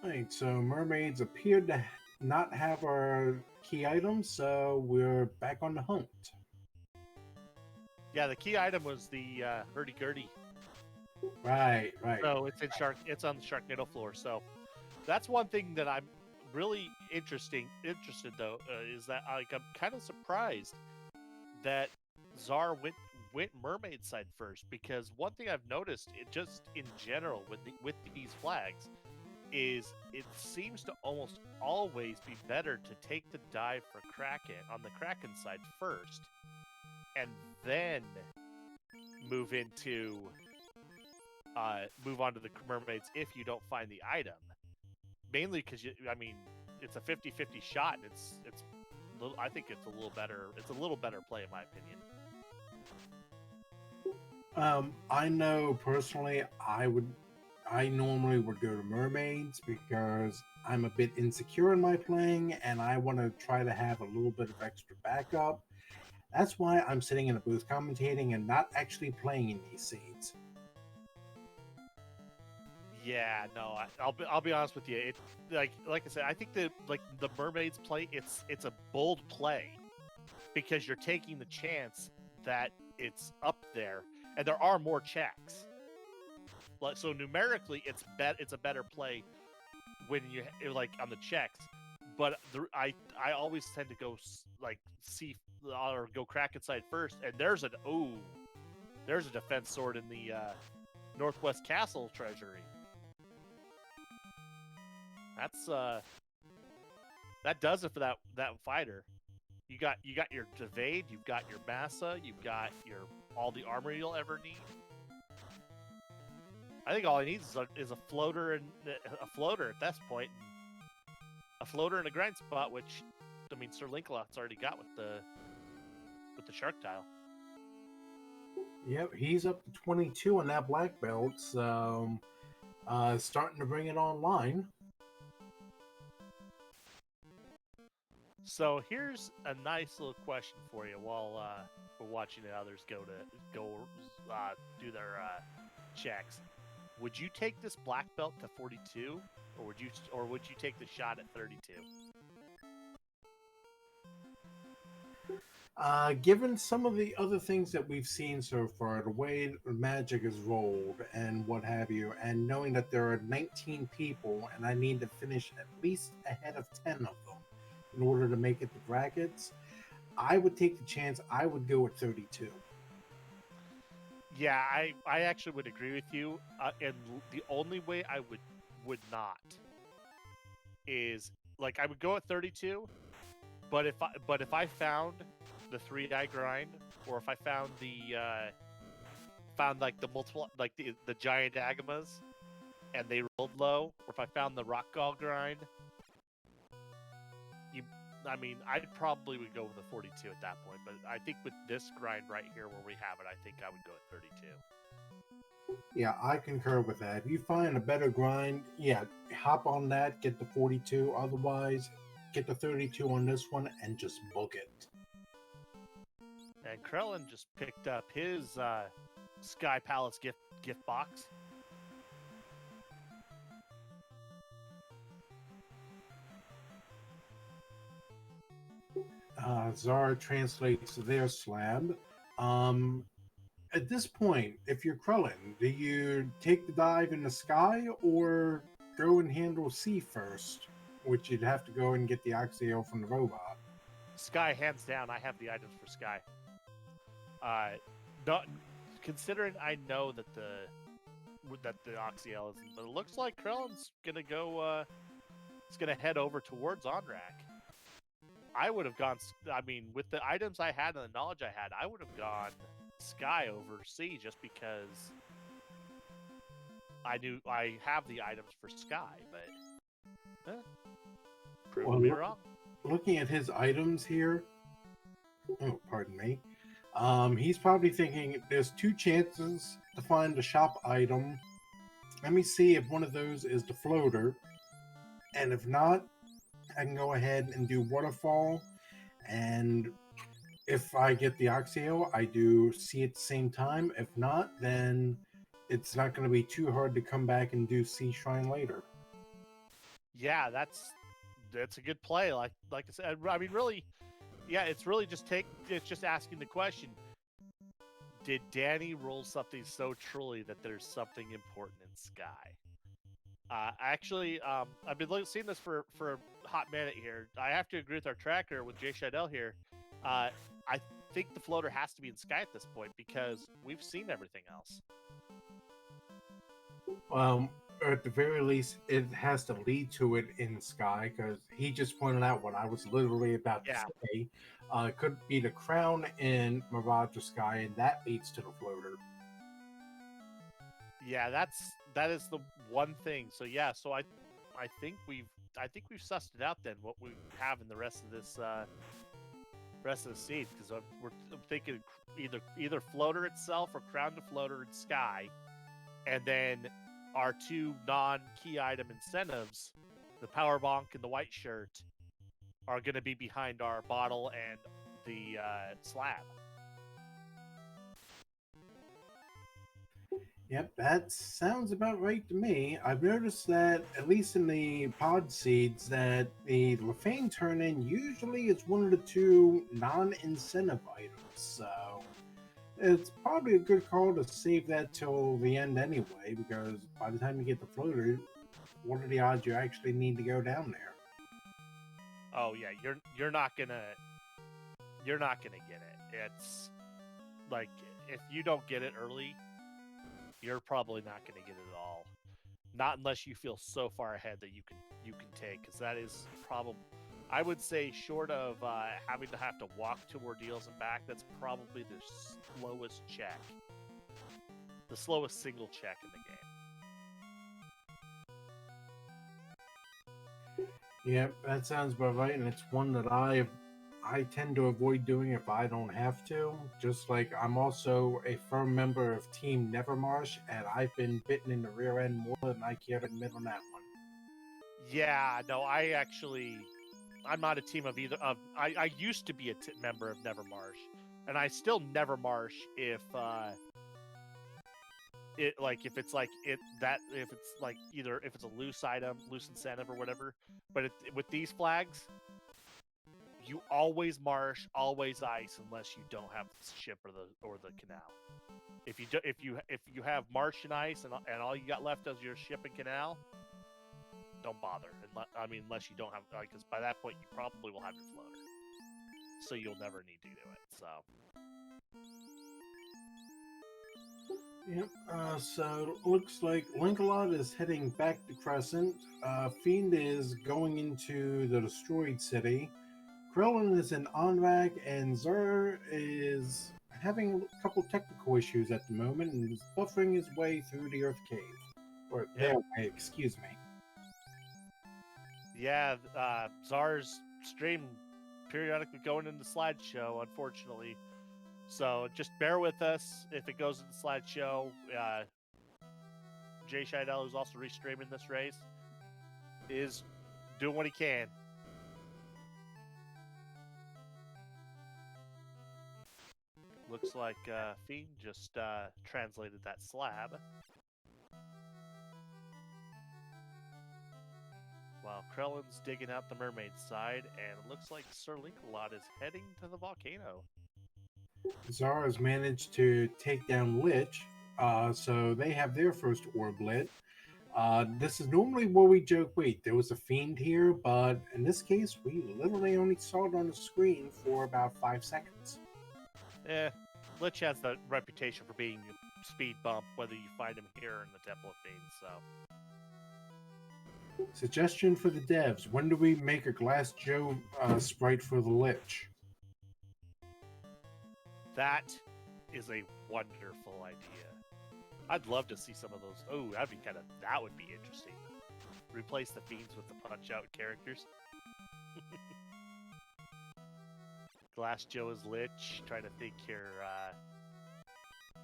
Alright, so mermaids appeared to not have our key items, so we're back on the hunt. Yeah, the key item was the hurdy-gurdy. Right. So it's on the Sharknado floor. So that's one thing that I'm really interested though, is that I'm kind of surprised that Czar went mermaid side first, because one thing I've noticed, just in general with these flags, is it seems to almost always be better to take the dive for Kraken on the Kraken side first, and then move on to the mermaids if you don't find the item. Mainly because it's a 50-50 shot, and I think it's a little better. It's a little better play in my opinion. I know personally, I normally would go to mermaids because I'm a bit insecure in my playing, and I want to try to have a little bit of extra backup. That's why I'm sitting in a booth commentating and not actually playing in these seeds. Yeah, no, I'll be honest with you. It like I said, I think the mermaids play, it's a bold play because you're taking the chance that it's up there, and there are more checks. Like, so numerically, it's a better play when you like on the checks. But I always tend to go see or go Kraken side first, and there's a defense sword in the Northwest Castle treasury. That's that does it for that fighter. You got your evade, you've got your massa, you've got your all the armor you'll ever need. I think all he needs is a floater and a floater at this point, a floater and a grind spot, which I mean Sir Linkalot's already got with the shark tile. Yep, he's up to 22 on that black belt, so starting to bring it online. So here's a nice little question for you while we're watching the others go do their checks. Would you take this black belt to 42, or would you take the shot at 32? Given some of the other things that we've seen so far, the way magic is rolled and what have you, and knowing that there are 19 people and I need to finish at least ahead of 10 of them in order to make it to brackets, I would take the chance. I would go with 32. Yeah, I actually would agree with you. And the only way I would not is like I would go at 32, but if I found the 3-die grind, or if I found found like the multiple like the giant agamas and they rolled low, or if I found the rock gall grind, I mean, I probably would go with a 42 at that point. But I think with this grind right here where we have it, I think I would go at 32. Yeah, I concur with that. If you find a better grind, yeah, hop on that, get the 42. Otherwise, get the 32 on this one and just book it. And Krellin just picked up his Sky Palace gift box. Zara translates their slab. At this point, if you're Krellin, do you take the dive in the sky or go and handle sea first? Which you'd have to go and get the Oxio from the robot. Sky, hands down, I have the items for Sky. Not considering I know that the Oxyel isn't, but it looks like Krellin's gonna go. It's gonna head over towards Onrak. I would have gone. I mean, with the items I had and the knowledge I had, I would have gone Sky over Sea just because I knew I have the items for Sky. But prove me wrong. Looking at his items here, oh, pardon me. He's probably thinking there's 2 chances to find the shop item. Let me see if one of those is the floater, and if not, I can go ahead and do waterfall. And if I get the Oxio, I do see at the same time. If not, then it's not going to be too hard to come back and do Sea Shrine later. Yeah, that's a good play. Like I said, I mean, really, yeah, it's just asking the question: did Danny roll something so truly that there's something important in Sky? Actually, I've been seeing this for a hot minute here. I have to agree with our tracker with Jay Shadell here. I think the floater has to be in Sky at this point because we've seen everything else. Or at the very least, it has to lead to it in Sky, because he just pointed out what I was literally about to say. It could be the crown in Mirage Sky, and that leads to the floater. Yeah, that is the one thing. So yeah, so I think we've sussed it out then what we have in the rest of this seed, because I'm thinking either floater itself or crown to floater in Sky, and then our 2 non-key item incentives, the power bonk and the white shirt, are going to be behind our bottle and the slab. Yep, that sounds about right to me. I've noticed that, at least in the pod seeds, that the Lefane turn-in usually is one of the 2 non-incentive items, so it's probably a good call to save that till the end anyway, because by the time you get the floater, what are the odds you actually need to go down there? Oh yeah, you're not gonna get it. It's like if you don't get it early, you're probably not gonna get it at all. Not unless you feel so far ahead that you can take, because that is probably, I would say, short of having to have to walk 2 ordeals and back, that's probably the slowest check, the slowest single check in the game. Yep, that sounds about right, and it's one that I tend to avoid doing if I don't have to. Just like I'm also a firm member of Team Nevermarsh, and I've been bitten in the rear end more than I care to admit on that one. Yeah, no, I'm not a team of either of. I used to be a member of Nevermarsh, and I still Nevermarsh if if it's like it that if it's like either if it's a loose item, loose incentive, or whatever. But with these flags, you always marsh, always ice, unless you don't have the ship or the canal. If you have marsh and ice and all you got left is your ship and canal, don't bother. Unless you don't have, because by that point you probably will have your floater, so you'll never need to do it. So. Yep. So it looks like Linkalot is heading back to Crescent. Fiend is going into the destroyed city. Krillin is in Onrag, and Zur is having a couple technical issues at the moment and is buffering his way through the Earth Cave. Or their way, excuse me. Yeah, Czar's stream periodically going into slideshow, unfortunately. So just bear with us if it goes into slideshow. Jay Scheidel, who's also restreaming this race, is doing what he can. Looks like Fiend just translated that slab. While Krellin's digging out the mermaid side, and it looks like Sir Linkalot is heading to the volcano. Zara has managed to take down Lich, so they have their first orb lit. This is normally where we joke, wait, there was a fiend here, but in this case, we literally only saw it on the screen for about 5 seconds. Lich has the reputation for being a speed bump, whether you find him here or in the Temple of Fiends, so. Suggestion for the devs, when do we make a Glass Joe sprite for the Lich? That is a wonderful idea. I'd love to see some of those. Oh, that would be interesting. Replace the fiends with the punch-out characters. Glass Joe is Lich. Trying to think here.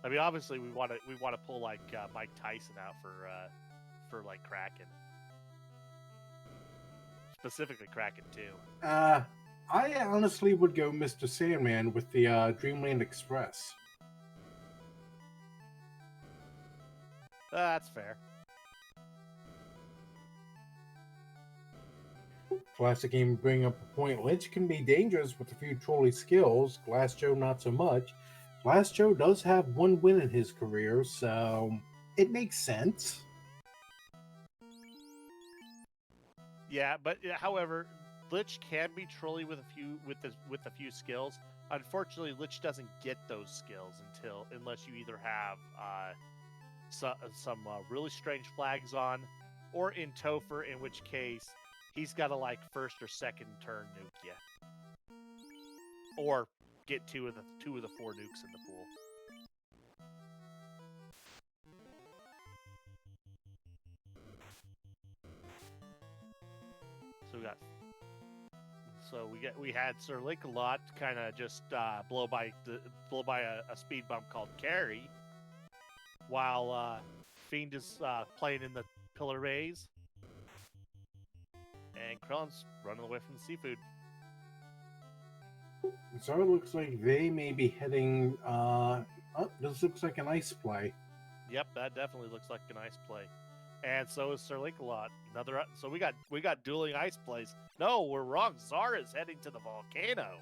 Obviously, we want to pull like Mike Tyson out for like Kraken. Specifically Kraken too. I honestly would go Mr. Sandman with the Dreamland Express. That's fair. Classic Game bring up a point. Lich can be dangerous with a few trolley skills. Glass Joe not so much. Glass Joe does have one win in his career, so it makes sense. Yeah, but however, Lich can be trolly with a few skills. Unfortunately, Lich doesn't get those skills unless you either have some really strange flags on, or in Topher, in which case he's got to like first or second turn nuke you, or get two of the 4 nukes in the pool. We had Sir Linkalot kind of just blow by a speed bump called Carry, while Fiend is playing in the Pillar Rays, and Krellin's running away from the seafood. So it looks like they may be heading. This looks like an ice play. Yep, that definitely looks like an ice play. And so is Sir Linkalot. So we got dueling ice plays. No, we're wrong. Zara's heading to the volcano.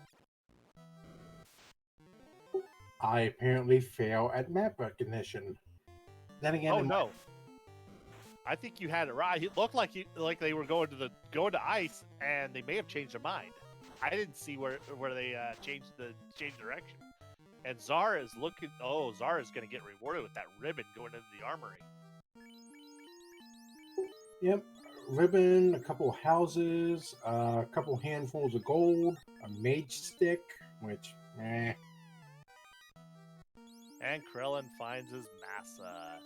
I apparently fail at map recognition. Then again, no. I think you had it right. It looked like they were going to ice, and they may have changed their mind. I didn't see where they changed direction. And Zara is looking. Oh, Zara's going to get rewarded with that ribbon going into the armory. Yep. Ribbon, a couple houses, a couple handfuls of gold, a mage stick, which, eh. And Krillin finds his massa.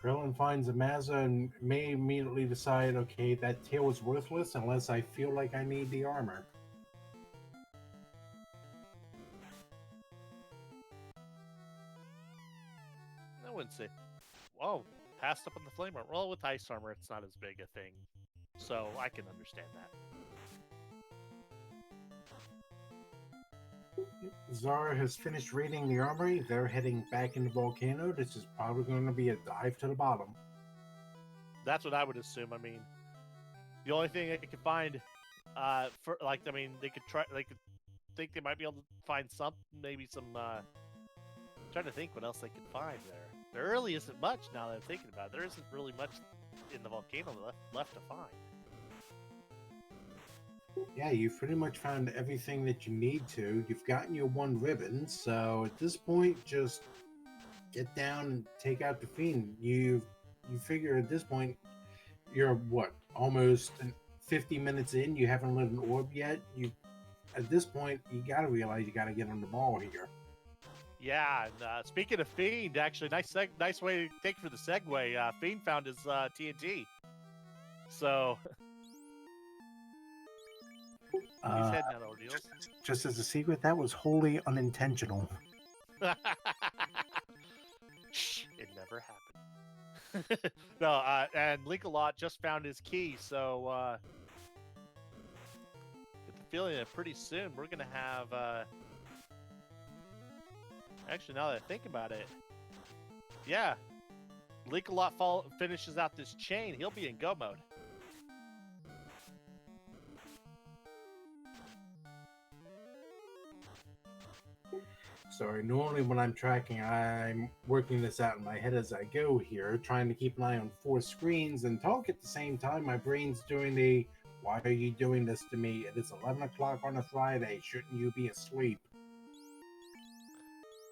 Krillin finds a Mazza and may immediately decide, okay, that tail is worthless unless I feel like I need the armor. I wouldn't say. Whoa, passed up on the flame armor. Well, with ice armor, it's not as big a thing. So I can understand that. Zara has finished raiding the armory. They're heading back into Volcano. This is probably going to be a dive to the bottom. That's what I would assume. I mean, the only thing they could find, for like, I mean, they could try. They could think they might be able to find some, maybe some. Trying to think what else they could find there. There really isn't much now that I'm thinking about it. There isn't really much in the volcano left to find. Yeah, you've pretty much found everything that you need to. You've gotten your one ribbon, so at this point, just get down and take out the fiend. You figure at this point, you're what, almost 50 minutes in. You haven't lit an orb yet. You at this point, you got to realize you got to get on the ball here. Yeah, and speaking of Fiend, actually, nice way to take for the segue. Fiend found his TNT, so he's heading out ordeals. Just as a secret, that was wholly unintentional. Shh, it never happened. No, and Linkalot just found his key, so get the feeling that pretty soon we're gonna have. Actually, now that I think about it, yeah, Linkalot finishes out this chain. He'll be in go mode. Sorry, normally when I'm tracking, I'm working this out in my head as I go here, trying to keep an eye on 4 screens and talk at the same time. My brain's doing the, why are you doing this to me? It is 11 o'clock on a Friday. Shouldn't you be asleep?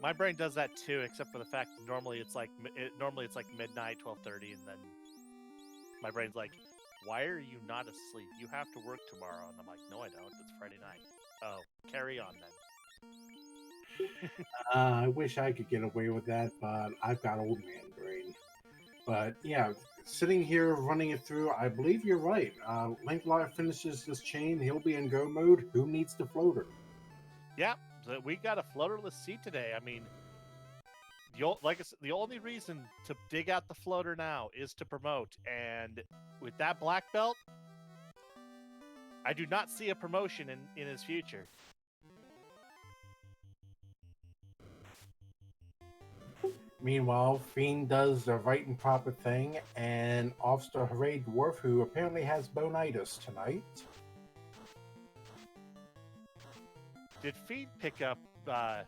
My brain does that too, except for the fact that normally it's like midnight, 12:30, and then my brain's like, "Why are you not asleep? You have to work tomorrow." And I'm like, "No, I don't. It's Friday night." Oh, carry on then. I wish I could get away with that, but I've got old man brain. But yeah, sitting here running it through, I believe you're right. Linklaw finishes this chain, he'll be in go mode. Who needs the floater? Yeah, so we got a floaterless seat today. I mean, like I said, the only reason to dig out the floater now is to promote, and with that black belt, I do not see a promotion in his future. Meanwhile, Fiend does the right and proper thing and offs to Hooray Dwarf, who apparently has bonitis tonight. Did Fiend pick up? It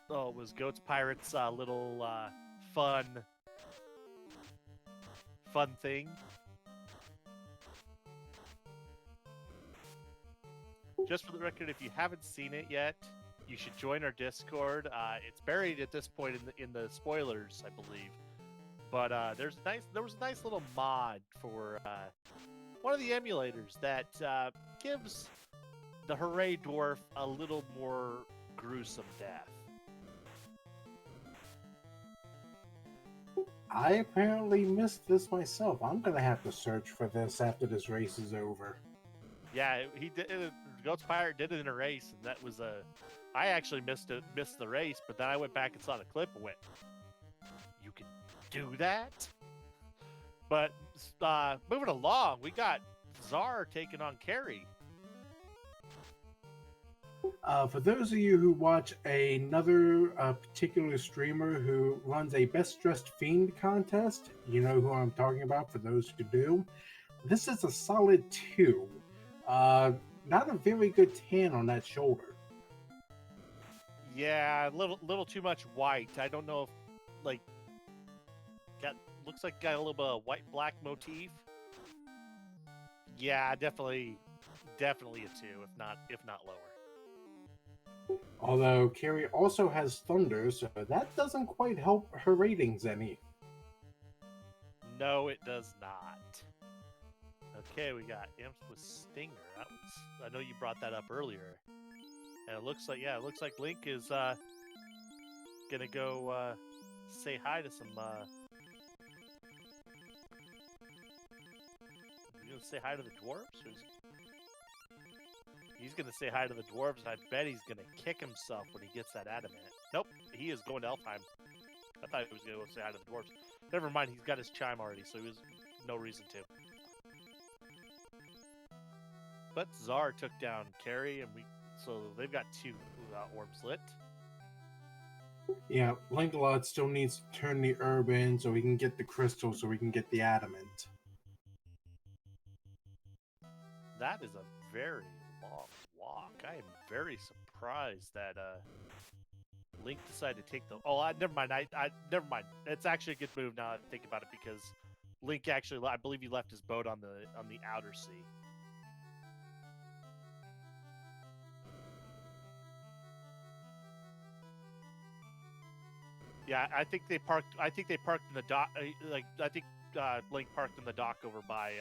was Goats Pirates' little fun thing. Just for the record, if you haven't seen it yet, you should join our Discord. It's buried at this point in the spoilers, I believe. But there was a nice little mod for one of the emulators that gives the Hooray Dwarf a little more gruesome death. I apparently missed this myself. I'm gonna have to search for this after this race is over. Yeah, he did. Goats Pirate did it in a race, and that was a. I actually missed the race, but then I went back and saw the clip and went, "You can do that." But moving along, we got Czar taking on Carrie. For those of you who watch another particular streamer who runs a Best Dressed Fiend contest, you know who I'm talking about. For those who do, this is a solid 2. Not a very good tan on that shoulder. Yeah, little too much white. I don't know if looks like got a little bit of white black motif. Yeah, definitely a 2, if not lower. Although Carrie also has thunder, so that doesn't quite help her ratings any. No, it does not. Okay, we got imps with stinger. I know you brought that up earlier, and it looks like Link is gonna go say hi to some. You gonna say hi to the dwarves? He's gonna say hi to the dwarves, and I bet he's gonna kick himself when he gets that adamant. Nope, he is going to Elfheim. I thought he was gonna go say hi to the dwarves. Never mind, he's got his chime already, so he was no reason to. But Czar took down Carrie, and so they've got two orbs lit. Yeah, Lankalot still needs to turn the herb in so he can get the crystal, so he can get the adamant. That is a very long walk. I am very surprised that Link decided to take the. Oh, never mind. Never mind. It's actually a good move now that I think about it, because Link actually, I believe, he left his boat on the outer sea. Yeah, I think they parked. I think they parked in the dock. I think Link parked in the dock over by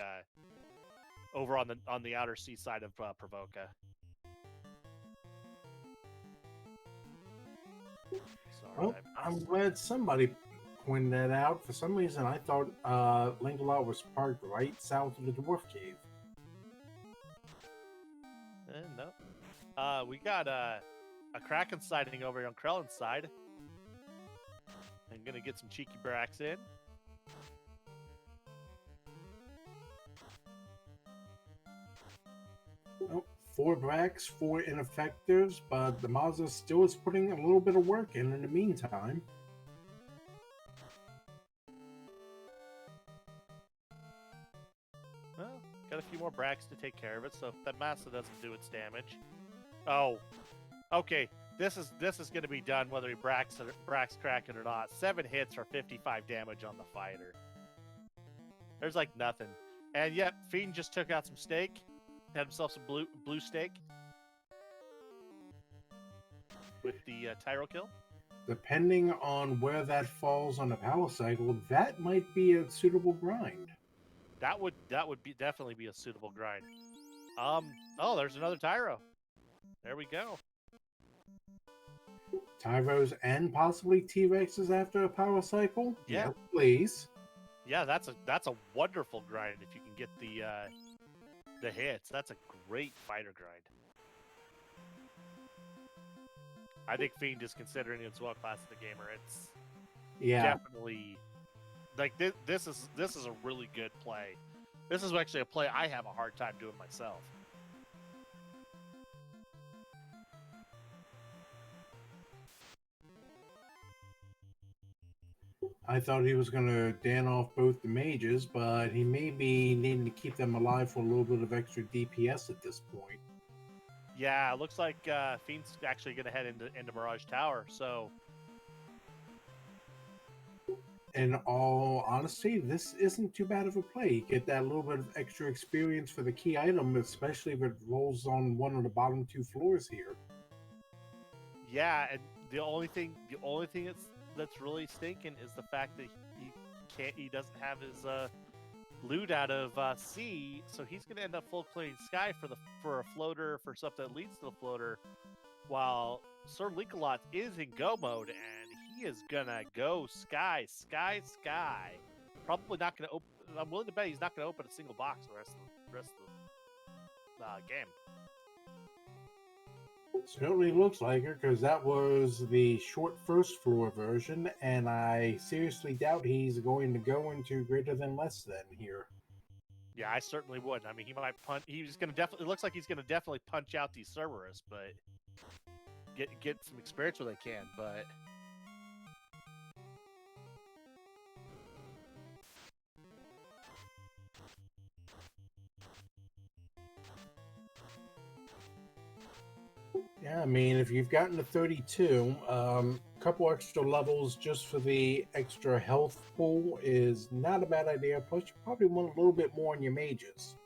over on the outer sea side of Provoca. Sorry, Well, I'm glad somebody pointed that out. For some reason, I thought Lankalot was parked right south of the Dwarf Cave. No. We got a Kraken sighting over here on Krellin's side. I'm gonna get some cheeky bracks in. Oh, 4 bracks, 4 ineffectives, but the Mazda still is putting a little bit of work in the meantime. Well, got a few more bracks to take care of it, so that Mazda doesn't do its damage. Oh, okay. This is going to be done whether he bracks Kraken or not. 7 hits for 55 damage on the fighter. There's like nothing. And yet, Fiend just took out some steak. Had himself some blue steak with the Tyro kill. Depending on where that falls on the power cycle, that might be a suitable grind. That would definitely be a suitable grind. Oh, there's another Tyro. There we go. Tyros and possibly T-Rexes after a power cycle? Yeah. Yes, please. Yeah, that's a wonderful grind if you can get the hits. That's a great fighter grind. I think Fiend is considering its well class of the gamer. It's definitely like this is a really good play. This is actually a play I have a hard time doing myself. I thought he was going to dan off both the mages, but he may be needing to keep them alive for a little bit of extra DPS at this point. Yeah, it looks like Fiend's actually going to head into Mirage Tower, so... In all honesty, this isn't too bad of a play. You get that little bit of extra experience for the key item, especially if it rolls on one of the bottom 2 floors here. Yeah, and the only thing that's really stinking is the fact that he doesn't have his loot out of sea, so he's going to end up full clearing sky for a floater, for stuff that leads to the floater, while Sir Linkalot is in go mode, and he is going to go sky. Probably not going to open. I'm willing to bet he's not going to open a single box the rest of the game. Certainly looks like it, because that was the short first floor version, and I seriously doubt he's going to go into greater than less than here. Yeah, I certainly would. I mean, he might punch. He's going to definitely. It looks like he's going to definitely punch out these Cerberus, but get some experience where they can. But Yeah, I mean, if you've gotten to 32, a couple extra levels just for the extra health pool is not a bad idea. Plus, you probably want a little bit more on your mages.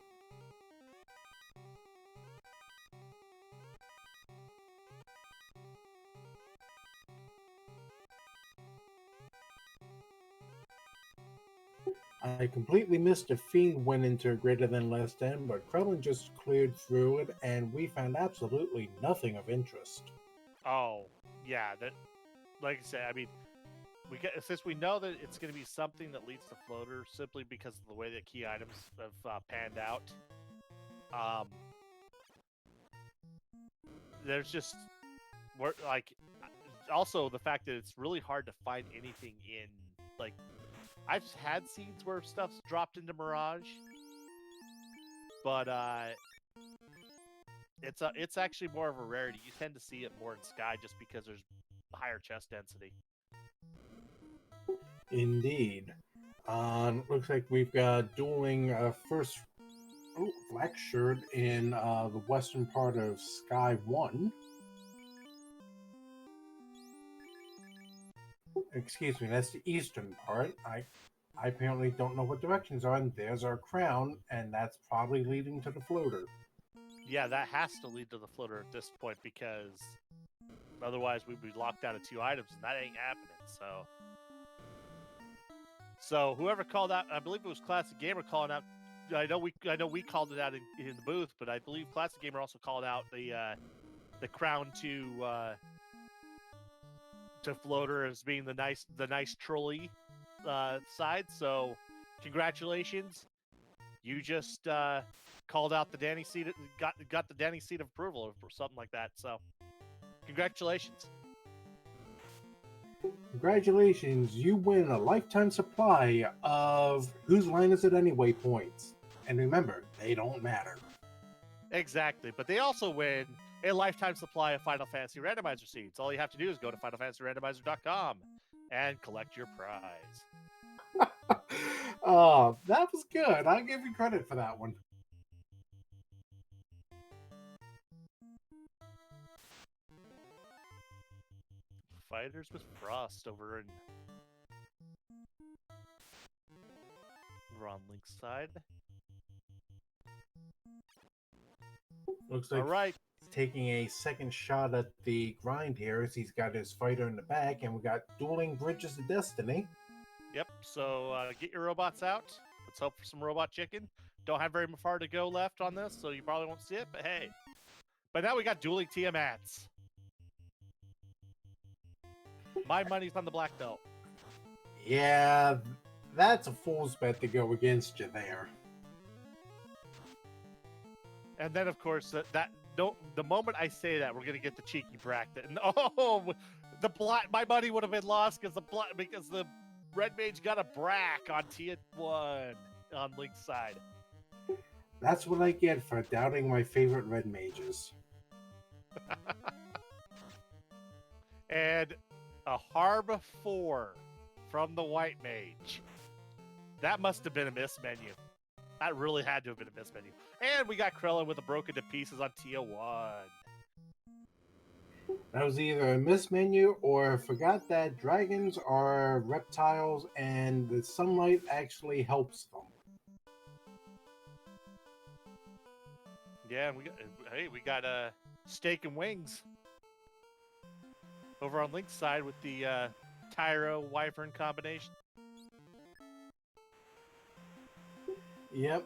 I completely missed if Fiend went into greater than less than, but Krellin just cleared through it, and we found absolutely nothing of interest. Oh, yeah. That, like I said, I mean, we get since we know that it's going to be something that leads to floater simply because of the way that key items have panned out. Um, there's just we're like also the fact that it's really hard to find anything in like I've had scenes where stuff's dropped into Mirage, but it's actually more of a rarity. You tend to see it more in Sky just because there's higher chest density. Indeed. Looks like we've got dueling first black shirt in the western part of Sky 1. Excuse me, that's the eastern part. I apparently don't know what directions are, and there's our crown, and that's probably leading to the floater. Yeah, that has to lead to the floater at this point because otherwise we'd be locked out of two items, and that ain't happening. So whoever called out, I believe it was Classic Gamer calling out. I know we called it out in the booth, but I believe Classic Gamer also called out the crown to floater as being the nice trolley side. So congratulations, you just called out the Danny seat, got the Danny seat of approval or something like that. So congratulations. Congratulations, you win a lifetime supply of Whose Line Is It Anyway points. And remember, they don't matter. Exactly, but they also win a lifetime supply of Final Fantasy Randomizer seeds. All you have to do is go to FinalFantasyRandomizer.com and collect your prize. Oh, that was good. I'll give you credit for that one. Fighters with Frost over on Link's side. Looks All like right. he's taking a second shot at the grind here as he's got his fighter in the back, and we got dueling Bridges of Destiny. Yep. So get your robots out. Let's hope for some robot chicken. Don't have very far to go left on this, so you probably won't see it. But hey, but now we got dueling Tiamats. My money's on the black belt. Yeah, that's a fool's bet to go against you there. And then, of course, that don't. The moment I say that, we're gonna get the cheeky bracket. And oh, the black. My money would have been lost because the red mage got a brack on T1 on Link's side. That's what I get for doubting my favorite red mages. And a Harb 4 from the white mage. That must have been a miss menu. That really had to have been a miss menu. And we got Krellin with a broken to pieces on Tia 1. That was either a mismenu or forgot that dragons are reptiles and the sunlight actually helps them. Yeah, and we got steak and wings over on Link's side with the Tyro Wyvern combination. Yep,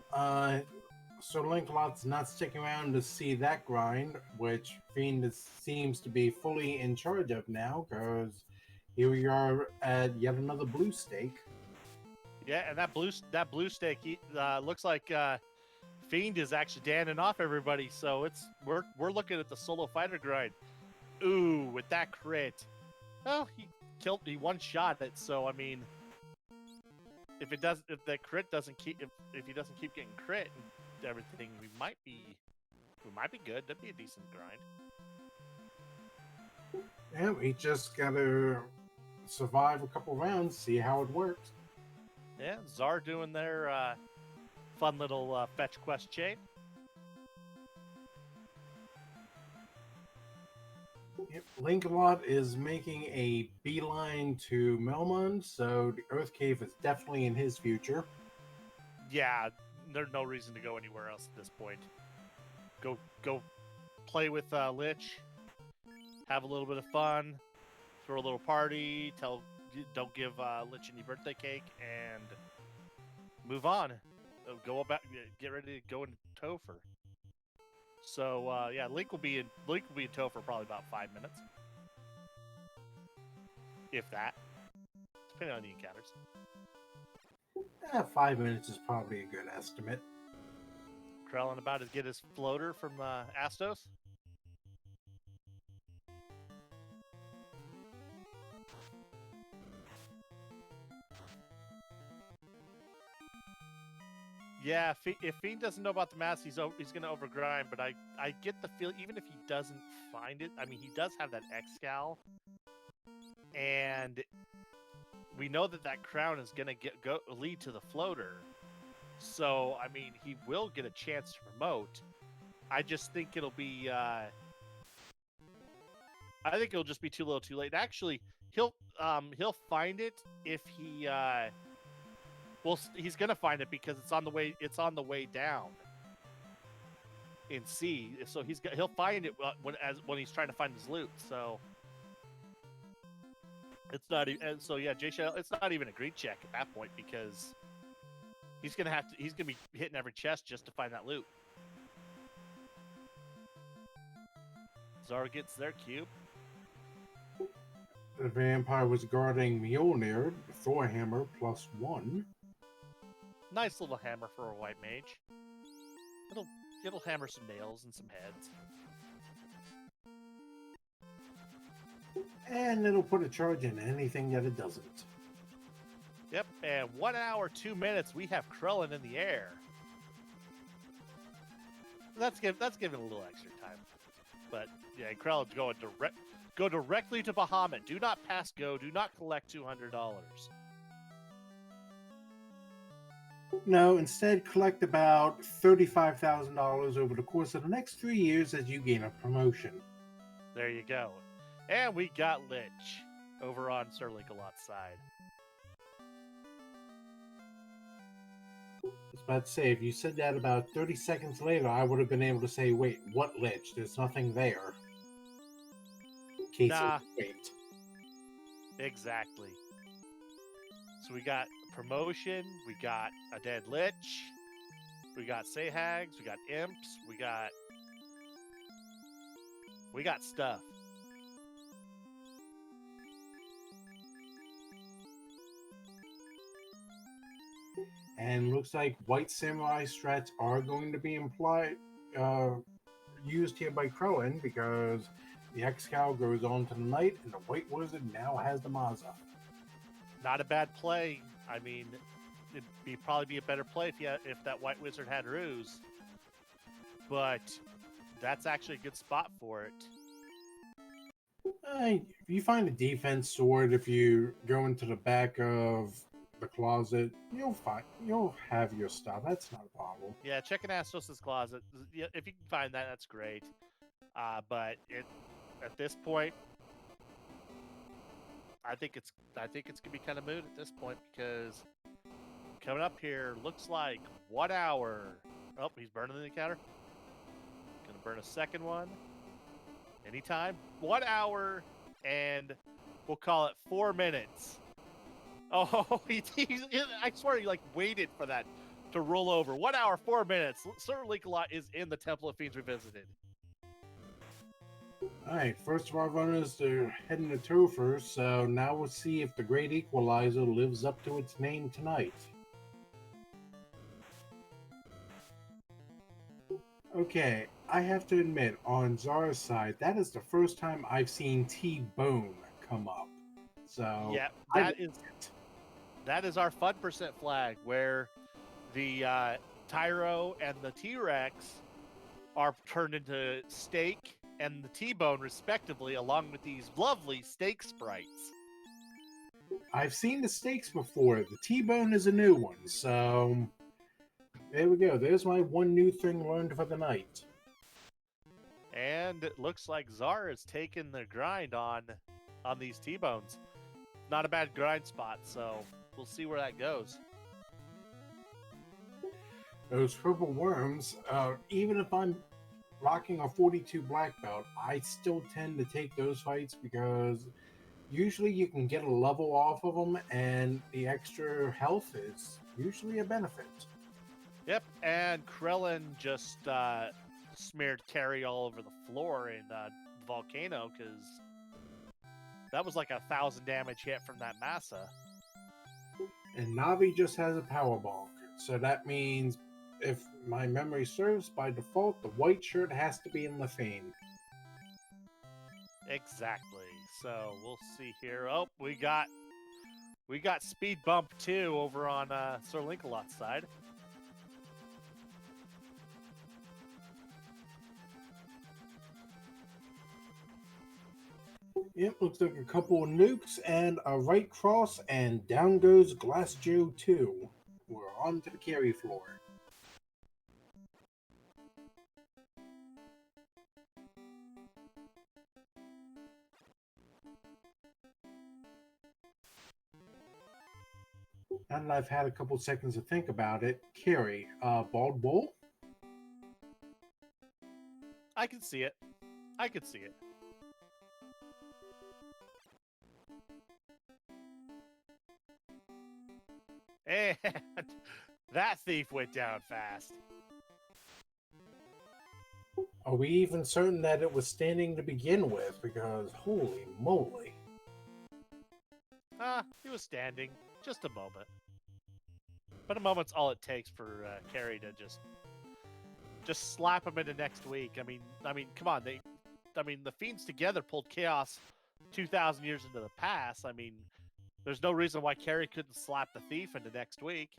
Sir Lancelot's not sticking around to see that grind, which Fiend seems to be fully in charge of now, because here we are at yet another blue stake. Yeah, and that blue steak looks like Fiend is actually danning off everybody. So we're looking at the solo fighter grind. Ooh, with that crit. Oh, he one shot it. So I mean, if that crit doesn't keep if he doesn't keep getting crit and everything, we might be good. That'd be a decent grind. Yeah, we just gotta survive a couple rounds, see how it works. Yeah, Czar doing their fun little fetch quest chain. Yep, Lancelot is making a beeline to Melmond, so the Earth Cave is definitely in his future. Yeah, there's no reason to go anywhere else at this point. Go play with Lich, have a little bit of fun, throw a little party, don't give Lich any birthday cake, and move on. Go about, get ready to go into Topher. So yeah, Link will be in tow for probably about 5 minutes, if that, depending on the encounters. 5 minutes is probably a good estimate. Krellin about to get his floater from Astos. Yeah, if Fiend doesn't know about the mask, he's going to overgrind. But I get the feel, even if he doesn't find it, I mean, he does have that X-Scal, and we know that crown is going to lead to the floater. So I mean, he will get a chance to promote. I just think it'll be. I think it'll just be too little, too late. Actually, he'll find it if he. Well, he's gonna find it because it's on the way. It's on the way down in C. So he'll find it when he's trying to find his loot. So it's not. So yeah, Jay Shell, it's not even a greed check at that point because he's gonna be hitting every chest just to find that loot. Zara gets their cube. The vampire was guarding Mjolnir, Thor hammer +1. Nice little hammer for a white mage. It'll hammer some nails and some heads. And it'll put a charge in anything that it doesn't. Yep, and 1 hour, 2 minutes, we have Krellin in the air. That's giving a little extra time. But yeah, Krellin's go directly to Bahamut. Do not pass go. Do not collect $200. No, instead collect about $35,000 over the course of the next 3 years as you gain a promotion. There you go. And we got Lich over on Sir Linkalot's side. I was about to say, if you said that about 30 seconds later, I would have been able to say, wait, what Lich? There's nothing there. In case Nah. wait. Exactly. So we got promotion, we got a dead Lich, we got Sahags, we got Imps, we got stuff. And looks like White Samurai strats are going to be used here by Krellin because the X-Cow goes on to the Knight and the White Wizard now has the Maza. Not a bad play. I mean, it'd probably be a better play if that White Wizard had Ruse. But that's actually a good spot for it. If you find a defense sword, if you go into the back of the closet, you'll have your stuff. That's not a problem. Yeah, checking Astos' closet. If you can find that, that's great. But at this point, I think it's gonna be kind of moot at this point because coming up here looks like 1 hour. Oh, he's burning the encounter. Gonna burn a second one. Anytime. 1 hour and we'll call it 4 minutes. Oh, I swear he waited for that to roll over. 1 hour, 4 minutes. Sir Linkalot is in the Temple of Fiends Revisited. Alright, first of our runners are heading to Topher, so now we'll see if the Great Equalizer lives up to its name tonight. Okay, I have to admit, on Zara's side, that is the first time I've seen T-Bone come up. So yeah, that is our fun percent flag, where the Tyro and the T-Rex are turned into Steak and the T-Bone, respectively, along with these lovely steak sprites. I've seen the steaks before. The T-Bone is a new one, so there we go. There's my one new thing learned for the night. And it looks like Zara's taking the grind on these T-Bones. Not a bad grind spot, so we'll see where that goes. Those purple worms, even if I'm rocking a 42 black belt, I still tend to take those fights because usually you can get a level off of them and the extra health is usually a benefit. Yep, and Krellin just smeared Carrie all over the floor in the volcano because that was like 1,000 damage hit from that massa. And Navi just has a power bonk. So that means, if my memory serves, by default, the white shirt has to be in Lefane. Exactly. So we'll see here. Oh, we got speed bump too over on Sir Linkalot's side. Yep, looks like a couple of nukes and a right cross, and down goes Glass Joe 2. We're on to the carry floor. Now that I've had a couple seconds to think about it, carry, bald bull? I can see it. I can see it. And that thief went down fast. Are we even certain that it was standing to begin with? Because holy moly. He was standing. Just a moment. But a moment's all it takes for Carrie to just slap him into next week. I mean, come on. The Fiends together pulled Chaos 2,000 years into the past. I mean, there's no reason why Carrie couldn't slap the thief into next week.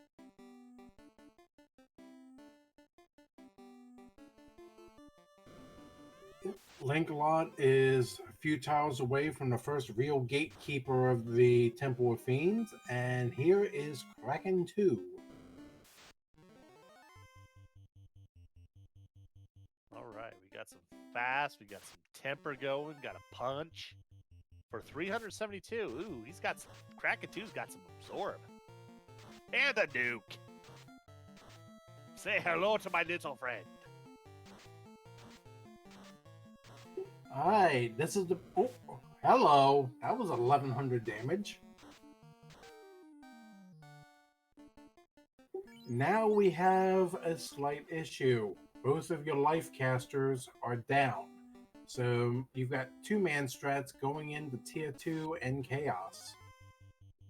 Lancelot is a few tiles away from the first real gatekeeper of the Temple of Fiends, and here is Kraken 2. All right, we got some fast, we got some temper going, got a punch for 372. Ooh, he's got some. Kraken 2's got some absorb. And a nuke. Say hello to my little friend. Alright, this is the... Oh, hello. That was 1,100 damage. Now we have a slight issue. Both of your life casters are down. So you've got two-man strats going into Tier 2 and Chaos.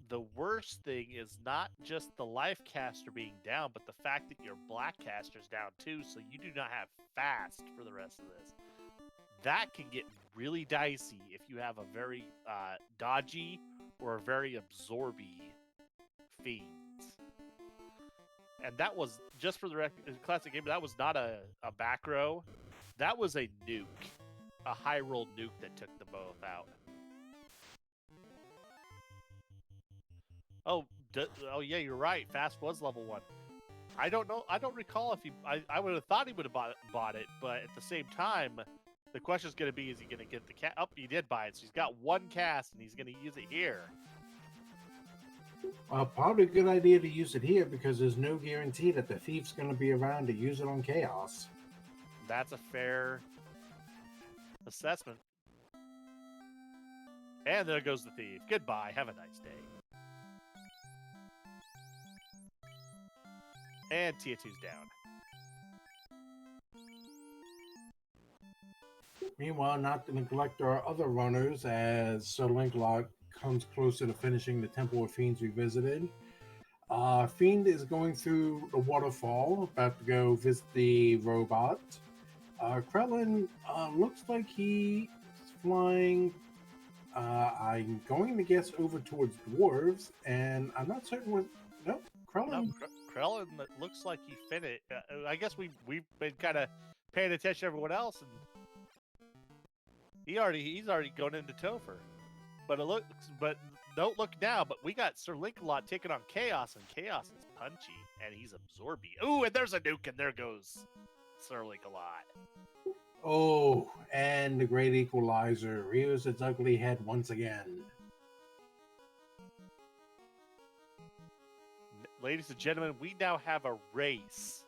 The worst thing is not just the life caster being down, but the fact that your black caster's down too, so you do not have fast for the rest of this. That can get really dicey if you have a very dodgy or a very absorby fiends. And that was, just for the classic game, that was not a back row. That was a nuke. A high roll nuke that took them both out. Oh, yeah, you're right. Fast was level 1. I don't know. I don't recall if he. I would have thought he would have bought it, but at the same time, the question is going to be: is he going to get the cast? Oh, he did buy it, so he's got one cast, and he's going to use it here. Probably a good idea to use it here because there's no guarantee that the thief's going to be around to use it on Chaos. That's a fair assessment. And there goes the thief. Goodbye. Have a nice day. And Tier 2's down. Meanwhile, not to neglect our other runners, as Sir Lancelot comes closer to finishing the Temple of Fiends we visited. Fiend is going through the waterfall, about to go visit the robot. Krellin looks like he's flying. I'm going to guess over towards dwarves, and I'm not certain what. Nope, Krellin. No, Krellin looks like he finished. I guess we've been kind of paying attention to everyone else, and he's already going into Topher. But don't look now. But we got Sir Linkalot taking on Chaos, and Chaos is punchy, and he's absorby. Ooh, and there's a nuke, and there goes Sir Linkalot. Oh, and the Great Equalizer rears its ugly head once again. Ladies and gentlemen, we now have a race.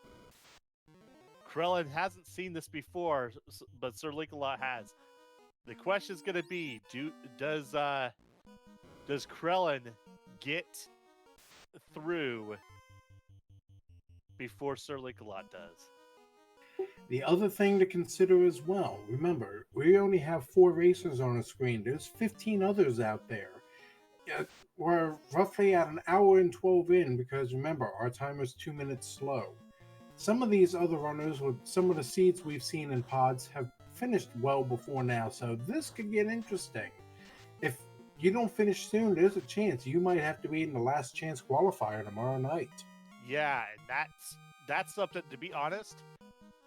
Krellin hasn't seen this before, but Sir Linkalot has. The question is going to be: does Krellin get through before Sir Linkalot does. The other thing to consider as well, remember, we only have 4 racers on the screen. There's 15 others out there. Yeah, we're roughly at an hour and 12 in because remember, our timer's 2 minutes slow. Some of these other runners with some of the seeds we've seen in pods have finished well before now, so this could get interesting. If you don't finish soon, there's a chance you might have to be in the last chance qualifier tomorrow night. Yeah, and that's something, to be honest,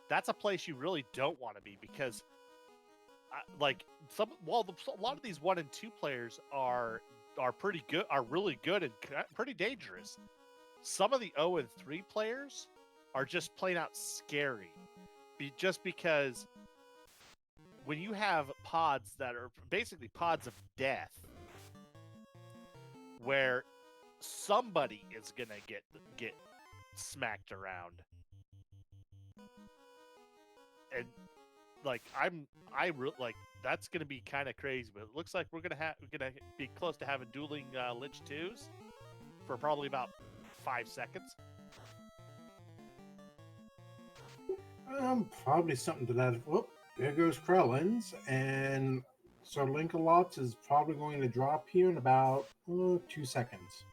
that's a place you really don't want to be because like a lot of these 1 and 2 players are pretty good, are really good and pretty dangerous. Some of the 0 and 3 players are just plain out scary. Just because when you have pods that are basically pods of death, where somebody is gonna get smacked around, and like like that's gonna be kind of crazy. But it looks like we're gonna be close to having dueling Lich 2s for probably about 5 seconds. Probably something to that. Whoop, there goes Krellins, and Sir Linkalot is probably going to drop here in about 2 seconds.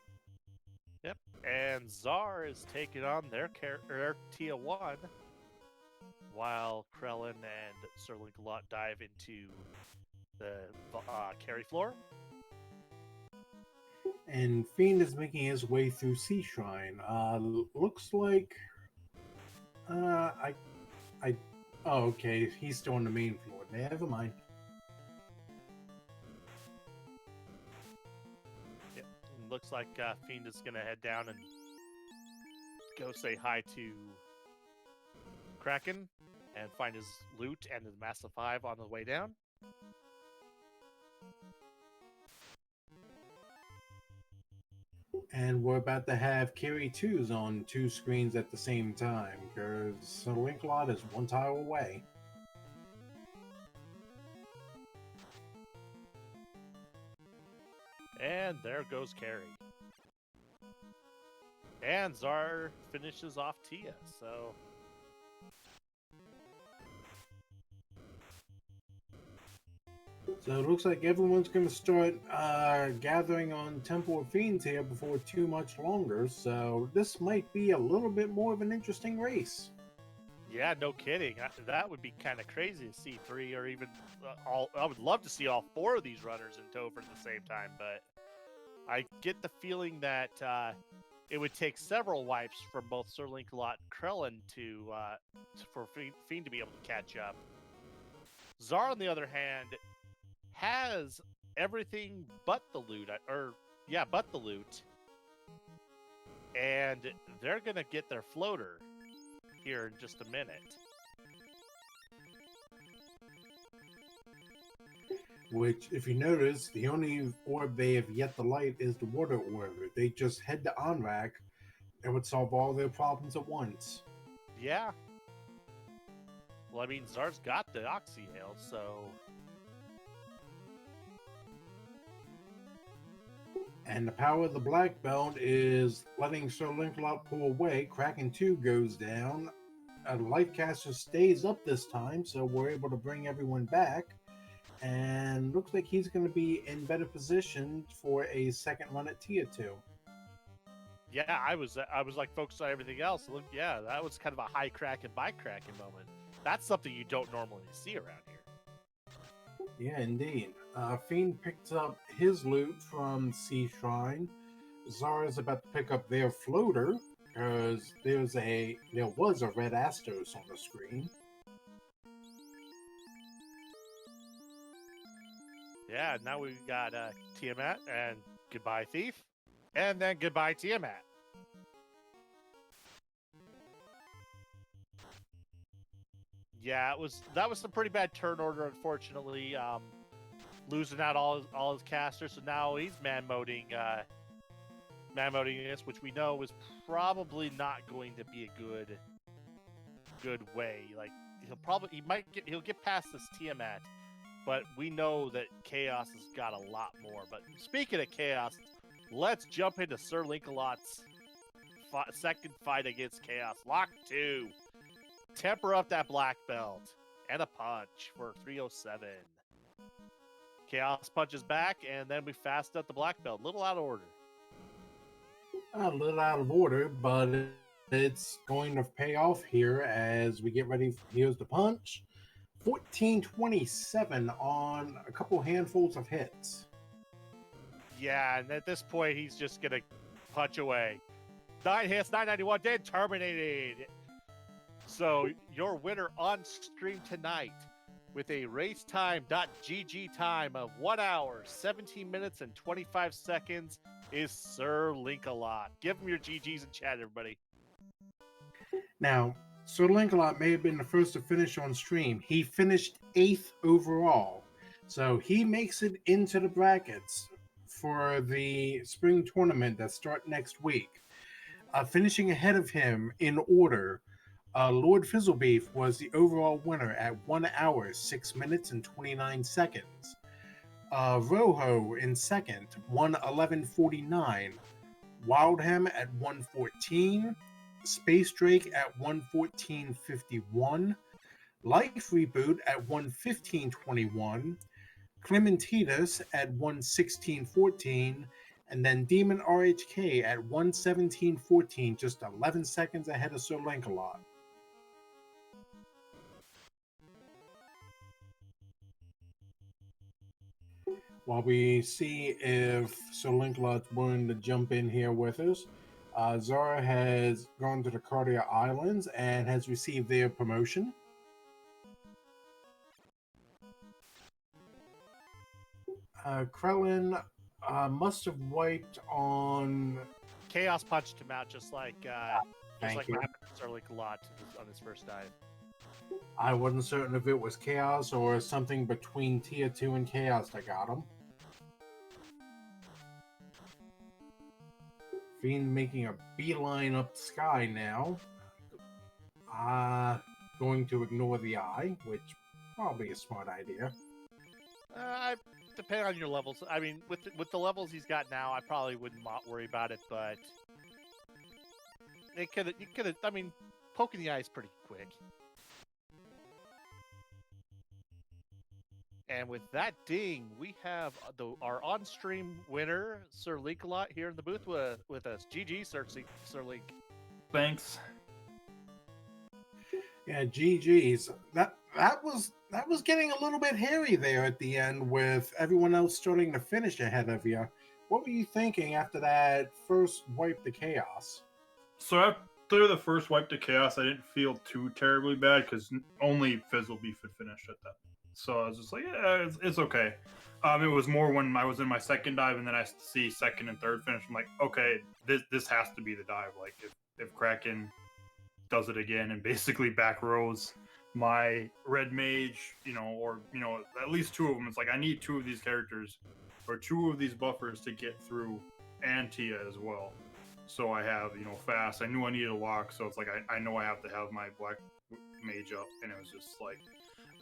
Yep, and Czar is taking on their Tia 1, while Krellin and Sir Linkalot dive into the carry floor. And Fiend is making his way through Sea Shrine. Looks like I oh, okay, he's still on the main floor. Never mind. Yep. Looks like Fiend is gonna head down and go say hi to Kraken and find his loot and his Massive 5 on the way down. And we're about to have Carry 2s on 2 screens at the same time because Sir Linkalot is 1 tile away. And there goes Carrie. And Czar finishes off Tia, so So it looks like everyone's going to start gathering on Temple of Fiends here before too much longer. So this might be a little bit more of an interesting race. yeah, no kidding. That would be kind of crazy to see 3 or even all. I would love to see all 4 of these runners in Topher at the same time, but I get the feeling that it would take several wipes from both Sir Linkalot and Krellin for Fiend to be able to catch up. Czar, on the other hand, has everything but the loot, but the loot, and they're gonna get their floater here in just a minute. Which, if you notice, the only orb they have yet to light is the water orb. If they just head to Onrak, it would solve all their problems at once. Yeah. Well, I mean, Czar's got the Oxyhail, so. And the power of the Black Belt is letting Sir Linkalot pull away. Kraken 2 goes down. Lifecaster stays up this time, so we're able to bring everyone back. And looks like he's going to be in better position for a second run at Tia 2. Yeah, I was like focused on everything else. Look, yeah, that was kind of a high Kraken by Kraken moment. That's something you don't normally see around here. Yeah, indeed. Fiend picks up his loot from Sea Shrine. Zara's about to pick up their floater because there was a red Astos on the screen. Yeah, now we've got Tiamat and goodbye Thief, and then goodbye Tiamat. Yeah, that was some pretty bad turn order, unfortunately. Losing out all his casters, so now he's man moding this, which we know is probably not going to be a good way. Like he'll get past this Tiamat, but we know that Chaos has got a lot more. But speaking of Chaos, let's jump into Sir Linkalot's second fight against Chaos. Lock 2. Temper up that black belt. And a punch for 307. Chaos punches back, and then we fast up the black belt. Little out of order. A little out of order, but it's going to pay off here as we get ready. Here's the punch. 1427 on a couple handfuls of hits. Yeah, and at this point, he's just going to punch away. 9 hits, 991, dead, terminated. So your winner on stream tonight with a racetime.gg time of 1 hour, 17 minutes, and 25 seconds is Sir Link-A-Lot. Give him your GGs in chat, everybody. Now, Sir Link-A-Lot may have been the first to finish on stream. He finished 8th overall. So he makes it into the brackets for the spring tournament that start next week. Finishing ahead of him in order, Lord Fizzlebeef was the overall winner at 1 hour, 6 minutes, and 29 seconds. Rojo in second, 1:11:49. Wildham at 1:14. Space Drake at 1:14:51. Life Reboot at 1:15:21. Clementitas at 1:16:14. And then Demon RHK at 1:17:14, just 11 seconds ahead of Sir Link-A-Lot. While we see if Sir Link-A-Lot's willing to jump in here with us, Zara has gone to the Cardia Islands and has received their promotion. Krellin must have wiped on... Chaos punched him out just like what Thank you. happened to Sir Link-A-Lot on his first dive. I wasn't certain if it was Chaos or something between Tier 2 and Chaos that got him. Fiend making a beeline up the sky now. Going to ignore the eye, which probably a smart idea. Depending on your levels. I mean, with the levels he's got now, I probably wouldn't worry about it, but you could have. I mean, poking the eye is pretty quick. And with that ding, we have our on-stream winner, Sir Link-A-Lot, here in the booth with us. GG, Sir Link. Thanks. Yeah, GG's. That was getting a little bit hairy there at the end with everyone else starting to finish ahead of you. What were you thinking after that first wipe to Chaos? So after the first wipe to Chaos, I didn't feel too terribly bad because only Fizzlebeef had finished at that. So I was just like, yeah, it's okay. It was more when I was in my second dive and then I see second and third finish. I'm like, okay, this has to be the dive. Like if Kraken does it again and basically back rows my red mage, or at least two of them. It's like I need two of these characters or two of these buffers to get through Antia as well. So I have fast. I knew I needed a lock, so it's like I know I have to have my black mage up, and it was just like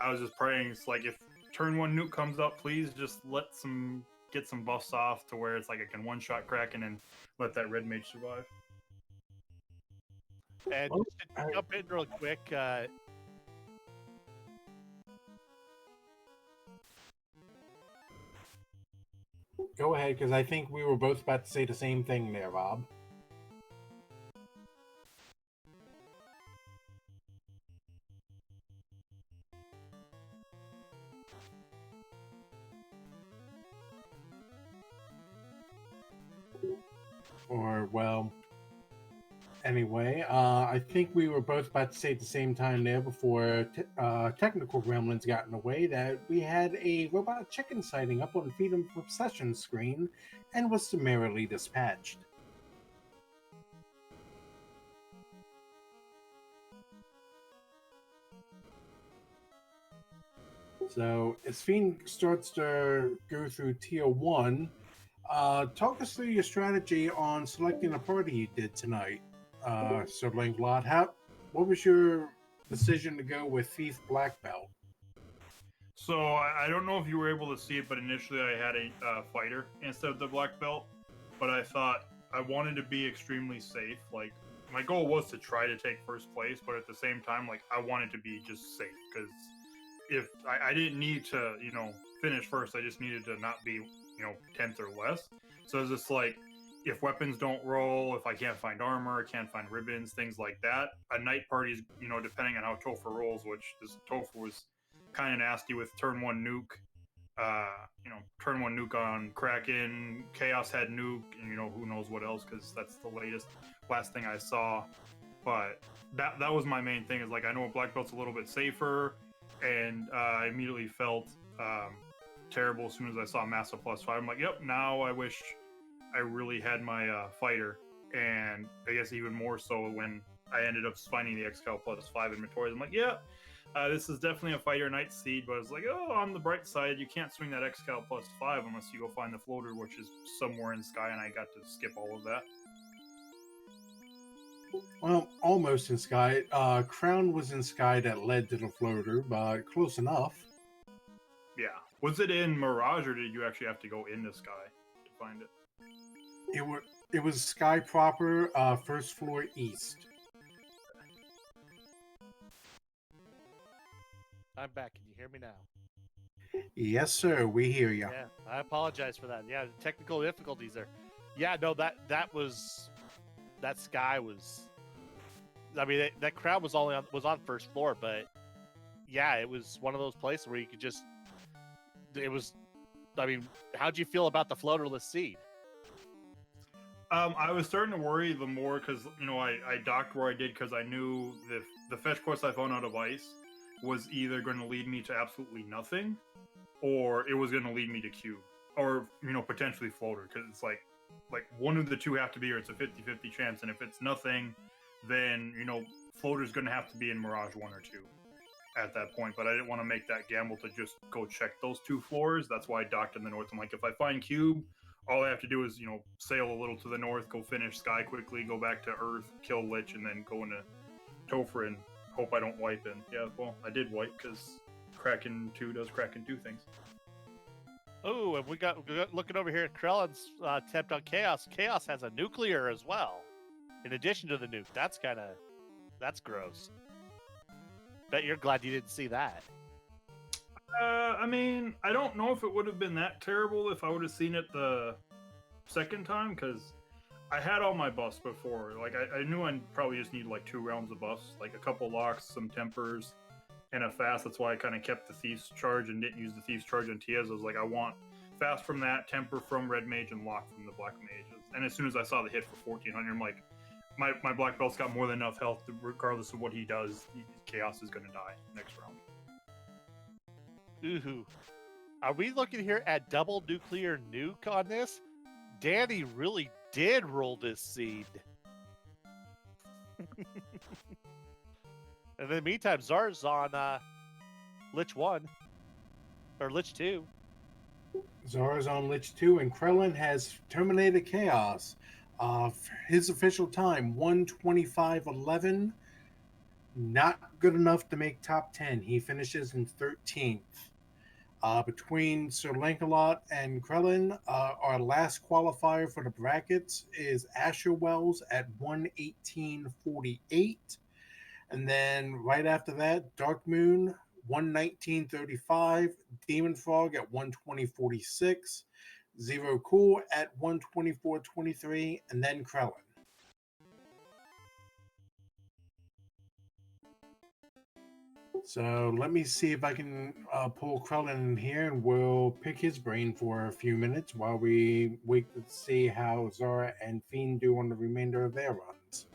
I was just praying. It's like if turn one nuke comes up, please just get some buffs off to where it's like I can one shot Kraken and let that red mage survive. And just to jump in real quick, Go ahead, because I think we were both about to say the same thing there, Rob. Or, well, anyway, I think we were both about to say at the same time there before technical gremlins got in the way that we had a robot chicken sighting up on Freedom of Obsession screen and was summarily dispatched. So as Fiend starts to go through Tier 1, talk us through your strategy on selecting a party you did tonight, Sir Link-A-Lot. What was your decision to go with Thief Black Belt? So I don't know if you were able to see it, but initially I had a fighter instead of the black belt. But I thought I wanted to be extremely safe. Like my goal was to try to take first place, but at the same time, like I wanted to be just safe because if I didn't need to, finish first, I just needed to not be, 10th or less. So it's just like if weapons don't roll, if I can't find armor, can't find ribbons, things like that. A night party's, depending on how Topher rolls, which this Topher was kind of nasty with turn one nuke. Turn one nuke on Kraken, Chaos had nuke, and who knows what else because that's the last thing I saw. But that was my main thing is like I know Black Belt's a little bit safer, and I immediately felt terrible as soon as I saw Massa +5. I'm like, yep, now I wish I really had my fighter, and I guess even more so when I ended up finding the XCal +5 inventories. I'm like, yeah. This is definitely a fighter night seed, but it's like, oh, on the bright side, you can't swing that XCal +5 unless you go find the floater, which is somewhere in Sky, and I got to skip all of that. Well, almost in Sky. Crown was in Sky that led to the floater, but close enough. Yeah. Was it in Mirage, or did you actually have to go into Sky to find it? It was Sky proper, first floor east. I'm back. Can you hear me now? Yes, sir. We hear you. Yeah, I apologize for that. Yeah, technical difficulties there. Yeah, no, that Sky was. I mean, that crowd was on first floor, but yeah, it was one of those places where you could just. It was. I mean, how'd you feel about the floaterless seed? I was starting to worry the more because I docked where I did because I knew the fetch quest I found out of ice was either going to lead me to absolutely nothing, or it was going to lead me to cube, or potentially floater, because it's like one of the two have to be, or it's a 50-50 chance, and if it's nothing, then floater's going to have to be in Mirage 1 or 2 at that point. But I didn't want to make that gamble to just go check those two floors. That's why I docked in the north. I'm like, if I find cube, all I have to do is sail a little to the north, go finish Sky quickly, go back to Earth, kill Lich, and then go into Topher and hope I don't wipe in. Yeah, well, I did wipe because Kraken 2 does Kraken 2 things. Oh, and we got looking over here at Krellin's attempt on Chaos. Chaos has a nuclear as well, in addition to the nuke. That's gross. Bet you're glad you didn't see that. I mean, I don't know if it would have been that terrible if I would have seen it the second time, because I had all my buffs before. Like, I knew I probably just need like 2 rounds of buffs, like a couple locks, some tempers, and a fast. That's why I kind of kept the Thief's Charge and didn't use the Thief's Charge on Tiaz. I was like, I want fast from that, temper from Red Mage, and lock from the Black Mages. And as soon as I saw the hit for 1400, I'm like, my Black Belt's got more than enough health, regardless of what he does. Chaos is going to die next round. Ooh. Are we looking here at double nuclear nuke on this? Danny really did roll this seed. And in the meantime, Zar's on Lich 1. Or Lich 2. Zara's on Lich 2, and Krellin has terminated Chaos. His official time, 1:25:11. Not good enough to make top 10. He finishes in 13th. Between Sir Lancelot and Krellin, our last qualifier for the brackets is Asher Wells at 1:18:48. And then right after that, Dark Moon, 1:19:35. Demon Frog at 1:20:46. Zero Cool at 1:24:23. And then Krellin. So let me see if I can pull Krellin in here, and we'll pick his brain for a few minutes while we wait to see how Zara and Fiend do on the remainder of their runs.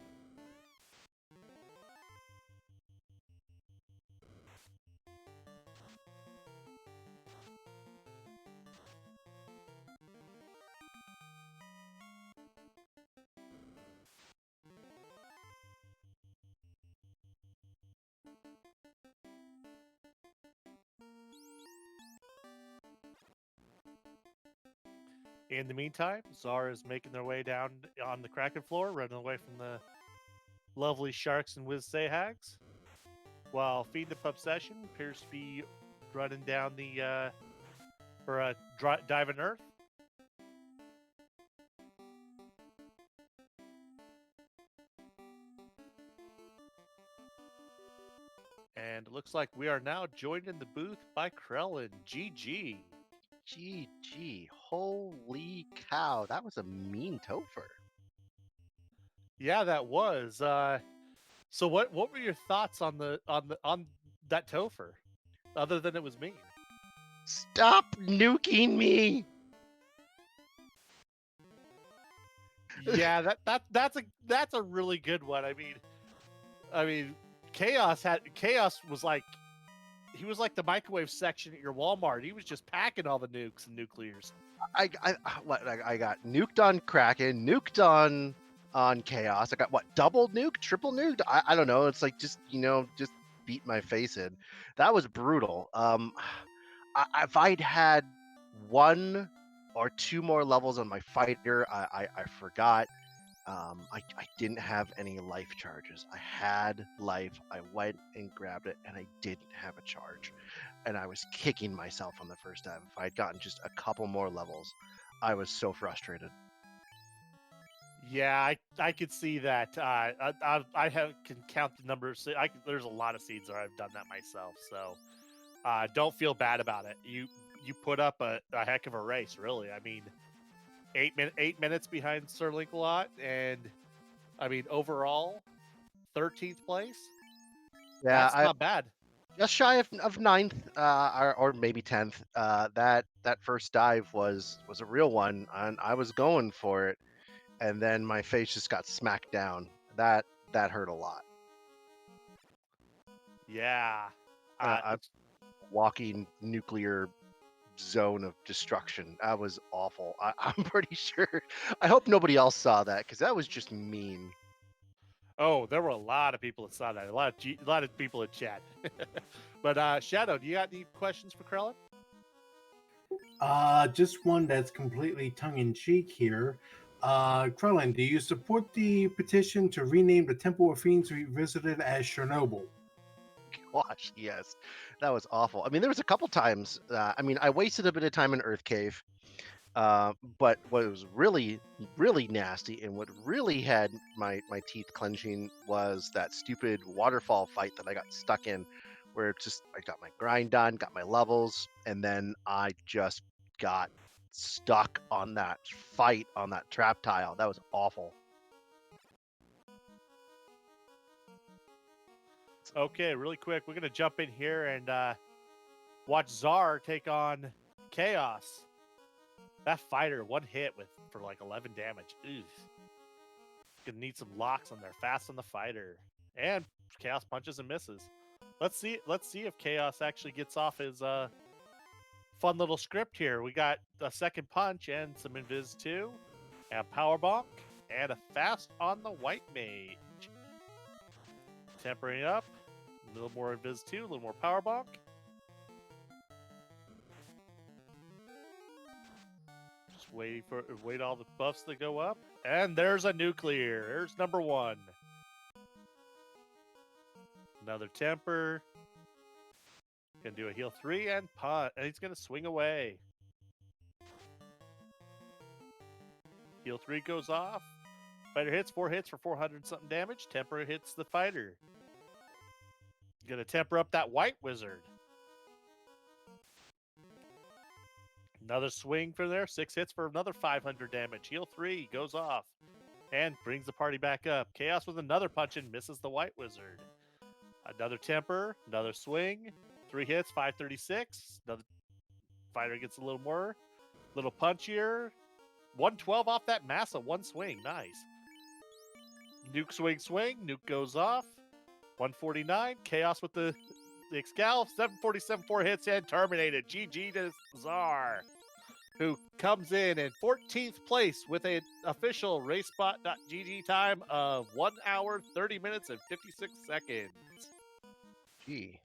In the meantime, Zara is making their way down on the Kraken floor, running away from the lovely sharks and whiz hags. While Fiend of Obsession appears to be running down the dive in Earth. And it looks like we are now joined in the booth by Krellin. GG. GG. Holy cow. That was a mean Topher. Yeah, that was. So what were your thoughts on that Topher? Other than it was mean. Stop nuking me. Yeah, that's a really good one. I mean, Chaos was like he was like the microwave section at your Walmart. He was just packing all the nukes and nuclears. I got nuked on Kraken, nuked on Chaos. I got what, double nuke, triple nuked? I don't know. It's like just beat my face in. That was brutal. If I'd had one or two more levels on my fighter, I forgot. I didn't have any life charges. I had life. I went and grabbed it, and I didn't have a charge. And I was kicking myself on the first dive. If I had gotten just a couple more levels, I was so frustrated. Yeah, I could see that. Can count the number of there's a lot of seeds where I've done that myself. So don't feel bad about it. You put up a heck of a race, really. I mean, 8 minutes behind Sir Link-a-Lot, and I mean overall 13th place. Yeah, That's not bad. Just shy of ninth, or maybe 10th. That first dive was a real one, and I was going for it, and then my face just got smacked down. That hurt a lot. Yeah, A walking nuclear zone of destruction. That was awful. I'm pretty sure. I hope nobody else saw that, because that was just mean. Oh, there were a lot of people that saw that. A lot of people in chat. But Shadow, do you got any questions for Krellin? Just one that's completely tongue-in-cheek here. Krellin, do you support the petition to rename the Temple of Fiends we visited as Chernobyl? Gosh, yes, that was awful. I mean, there was a couple times. I wasted a bit of time in Earth Cave. But what was really, really nasty and what really had my teeth clenching was that stupid waterfall fight that I got stuck in, where I got my grind done, got my levels, and then I just got stuck on that fight on that trap tile. That was awful. Okay, really quick, we're gonna jump in here and watch Czar take on Chaos. That fighter, one hit for like 11 damage. Oof. Gonna need some locks on there. Fast on the fighter. And Chaos punches and misses. Let's see if Chaos actually gets off his fun little script here. We got a second punch and some invis too. And power bonk. And a fast on the white mage. Tempering up. A little more invis too, a little more power bonk. Wait all the buffs to go up. And there's a nuclear. There's number one. Another temper. Gonna do a heal 3 and punt. And he's gonna swing away. Heal 3 goes off. Fighter hits, 4 hits for 400 something damage. Temper hits the fighter. Gonna temper up that white wizard. Another swing for there. 6 hits for another 500 damage. Heal 3 goes off and brings the party back up. Chaos with another punch and misses the white wizard. Another temper. Another swing. 3 hits, 536. Another fighter gets a little more. Little punchier. 112 off that massa. One swing. Nice. Nuke swing. Nuke goes off. 149. Chaos with the Excal. 747, 4 hits and terminated. GG to Czar, who comes in 14th place with an official racebot.gg time of 1 hour, 30 minutes, and 56 seconds. Gee.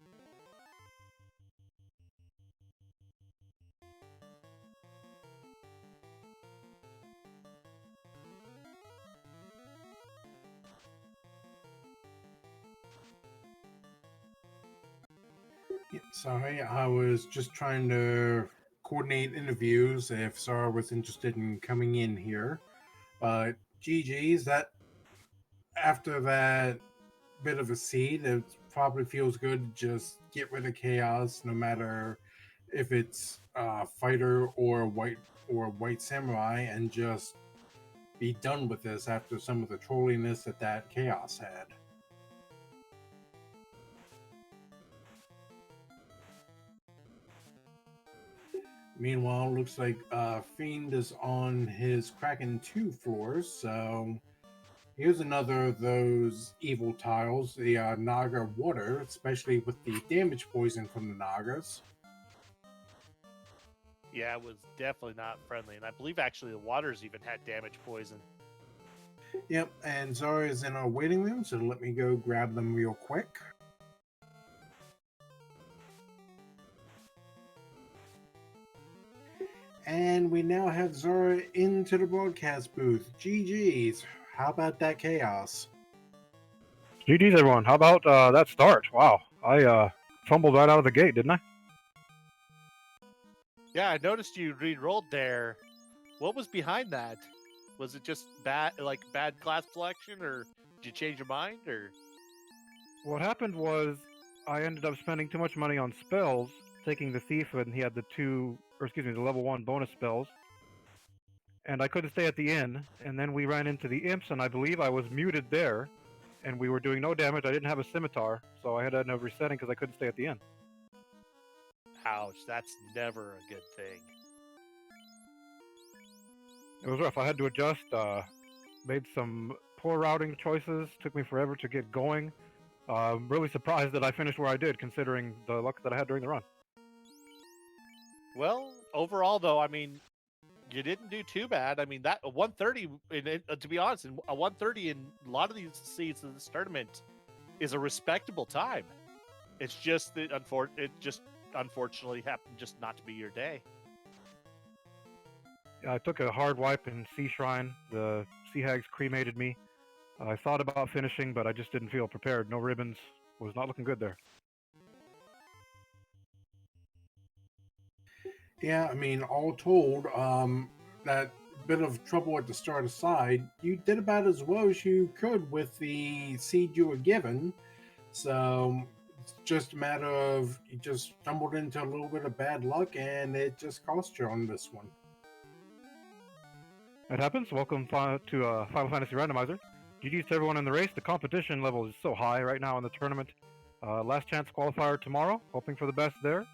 Yeah, sorry, I was just trying to coordinate interviews if Zara was interested in coming in here. But GG's, that after that bit of a seed, it probably feels good to just get rid of chaos, no matter if it's fighter or white samurai, and just be done with this after some of the trolliness that chaos had. Meanwhile, looks like Fiend is on his Kraken 2 floors, so here's another of those evil tiles, the Naga water, especially with the damage poison from the Nagas. Yeah, it was definitely not friendly, and I believe actually the waters even had damage poison. Yep, and Zara is in our waiting room, so let me go grab them real quick. And we now have Zara into the broadcast booth. GG's. How about that chaos? GG's, everyone. How about that start? Wow. I fumbled right out of the gate, didn't I? Yeah, I noticed you re-rolled there. What was behind that? Was it just bad class selection, or did you change your mind, or? What happened was I ended up spending too much money on spells, taking the thief, and he had the level 1 bonus spells. And I couldn't stay at the inn, and then we ran into the imps, and I believe I was muted there, and we were doing no damage. I didn't have a scimitar, so I had to end up resetting because I couldn't stay at the inn. Ouch, that's never a good thing. It was rough. I had to adjust, made some poor routing choices, took me forever to get going. I'm really surprised that I finished where I did, considering the luck that I had during the run. Well, overall, though, I mean, you didn't do too bad. I mean, that 130, to be honest, a 130 in a lot of these seeds of this tournament is a respectable time. It's just that it just unfortunately happened just not to be your day. I took a hard wipe in Sea Shrine. The Sea Hags cremated me. I thought about finishing, but I just didn't feel prepared. No ribbons. Was not looking good there. Yeah, I mean, all told, that bit of trouble at the start aside, you did about as well as you could with the seed you were given. So it's just a matter of you just stumbled into a little bit of bad luck, and it just cost you on this one. It happens. Welcome to Final Fantasy Randomizer. GG's to everyone in the race. The competition level is so high right now in the tournament. Last chance qualifier tomorrow. Hoping for the best there.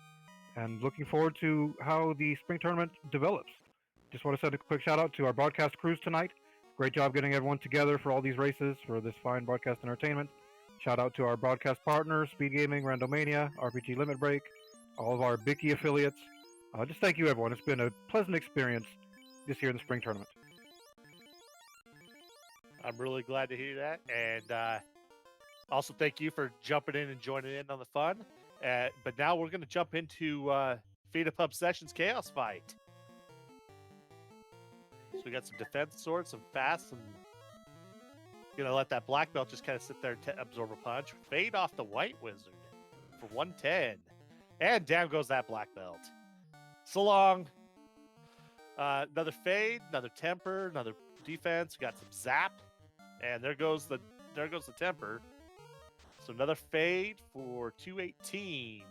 And looking forward to how the spring tournament develops. Just want to send a quick shout out to our broadcast crews tonight. Great job getting everyone together for all these races for this fine broadcast entertainment. Shout out to our broadcast partners, Speed Gaming, Randomania, RPG Limit Break, all of our Bicky affiliates. Just thank you, everyone. It's been a pleasant experience this year in the spring tournament. I'm really glad to hear that, and also thank you for jumping in and joining in on the fun. But now we're going to jump into Feed a Pub Sessions Chaos Fight. So we got some defense swords, some fast, and gonna let that black belt just kind of sit there and absorb a punch. Fade off the white wizard for 110, and down goes that black belt. So long. Another fade, another temper, another defense. We got some zap, and there goes the temper. So another fade for 218.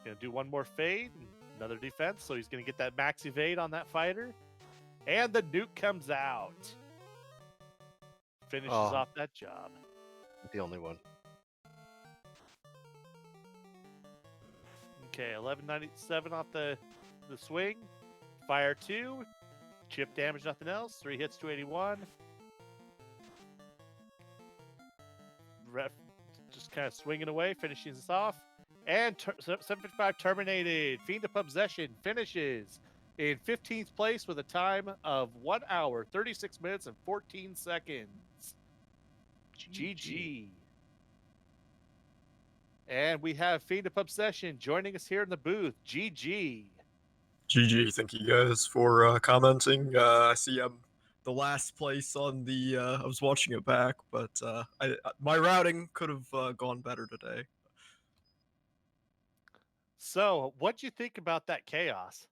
Gonna do one more fade, and another defense. So he's gonna get that max evade on that fighter, and the nuke comes out. Finishes off that job. The only one. Okay, 1197 off the swing. Fire 2. Chip damage, nothing else. 3 hits, 281. Ref just kind of swinging away, finishing this off. And 755 terminated. Fiend of Possession finishes in 15th place with a time of 1 hour, 36 minutes, and 14 seconds. GG. And we have Fiend of Obsession joining us here in the booth. GG. GG, thank you guys for commenting. I see I'm the last place on the. I was watching it back, but my routing could have gone better today. So, what'd you think about that chaos?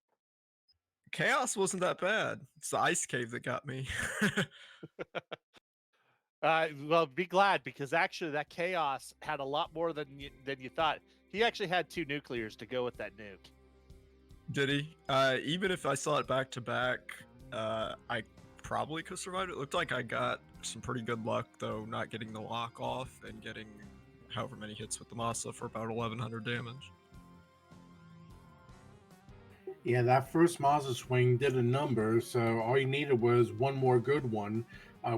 Chaos wasn't that bad. It's the ice cave that got me. Well, be glad because actually that chaos had a lot more than you thought. He actually had 2 nuclears to go with that nuke. Did he? Even if I saw it back to back, I probably could survive it. It looked like I got some pretty good luck though, not getting the lock off and getting however many hits with the Masa for about 1100 damage. Yeah, that first Mazda swing did a number, so all you needed was one more good one.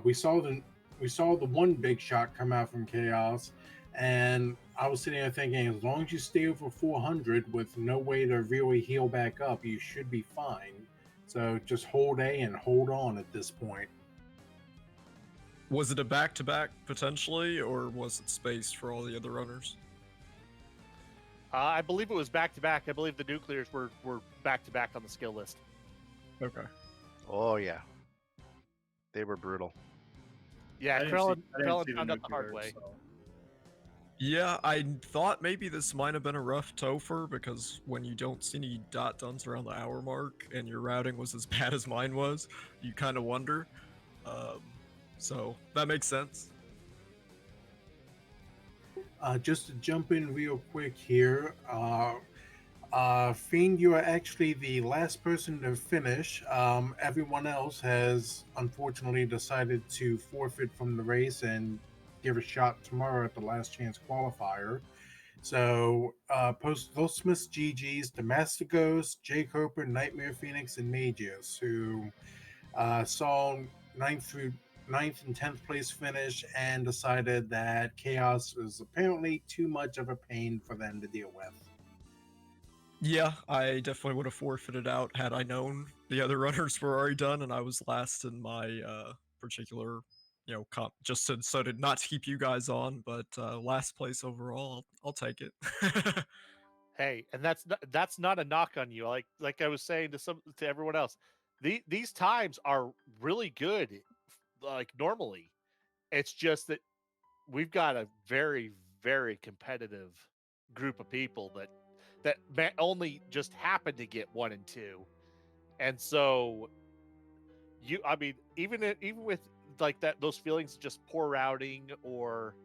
We saw the one big shot come out from Chaos, and I was sitting there thinking, as long as you stay over 400 with no way to really heal back up, you should be fine. So just hold A and hold on at this point. Was it a back to back potentially, or was it spaced for all the other runners? I believe it was back to back. I believe the nuclears were back to back on the skill list. Okay. Oh yeah, they were brutal. Yeah, I didn't Krellin see the found out the hard nuclear, way. so- Yeah, I thought maybe this might have been a rough Topher because when you don't see any dot duns around the hour mark and your routing was as bad as mine was, you kind of wonder. So that makes sense. Just to jump in real quick here, Fiend, you are actually the last person to finish. Everyone else has unfortunately decided to forfeit from the race and give a shot tomorrow at the last chance qualifier. So, post those Smith's GG's to Master Ghost, Jake Hooper, Nightmare Phoenix, and Magius, who saw ninth and 10th place finish and decided that chaos is apparently too much of a pain for them to deal with. Yeah, I definitely would have forfeited out had I known the other runners were already done and I was last in my particular, comp, just so to not to keep you guys on, but last place overall, I'll take it. Hey, and that's not a knock on you. Like I was saying to everyone else, these times are really good. Like normally, it's just that we've got a very competitive group of people that only just happen to get 1 and 2, and so I mean, even with like that, those feelings of just poor routing or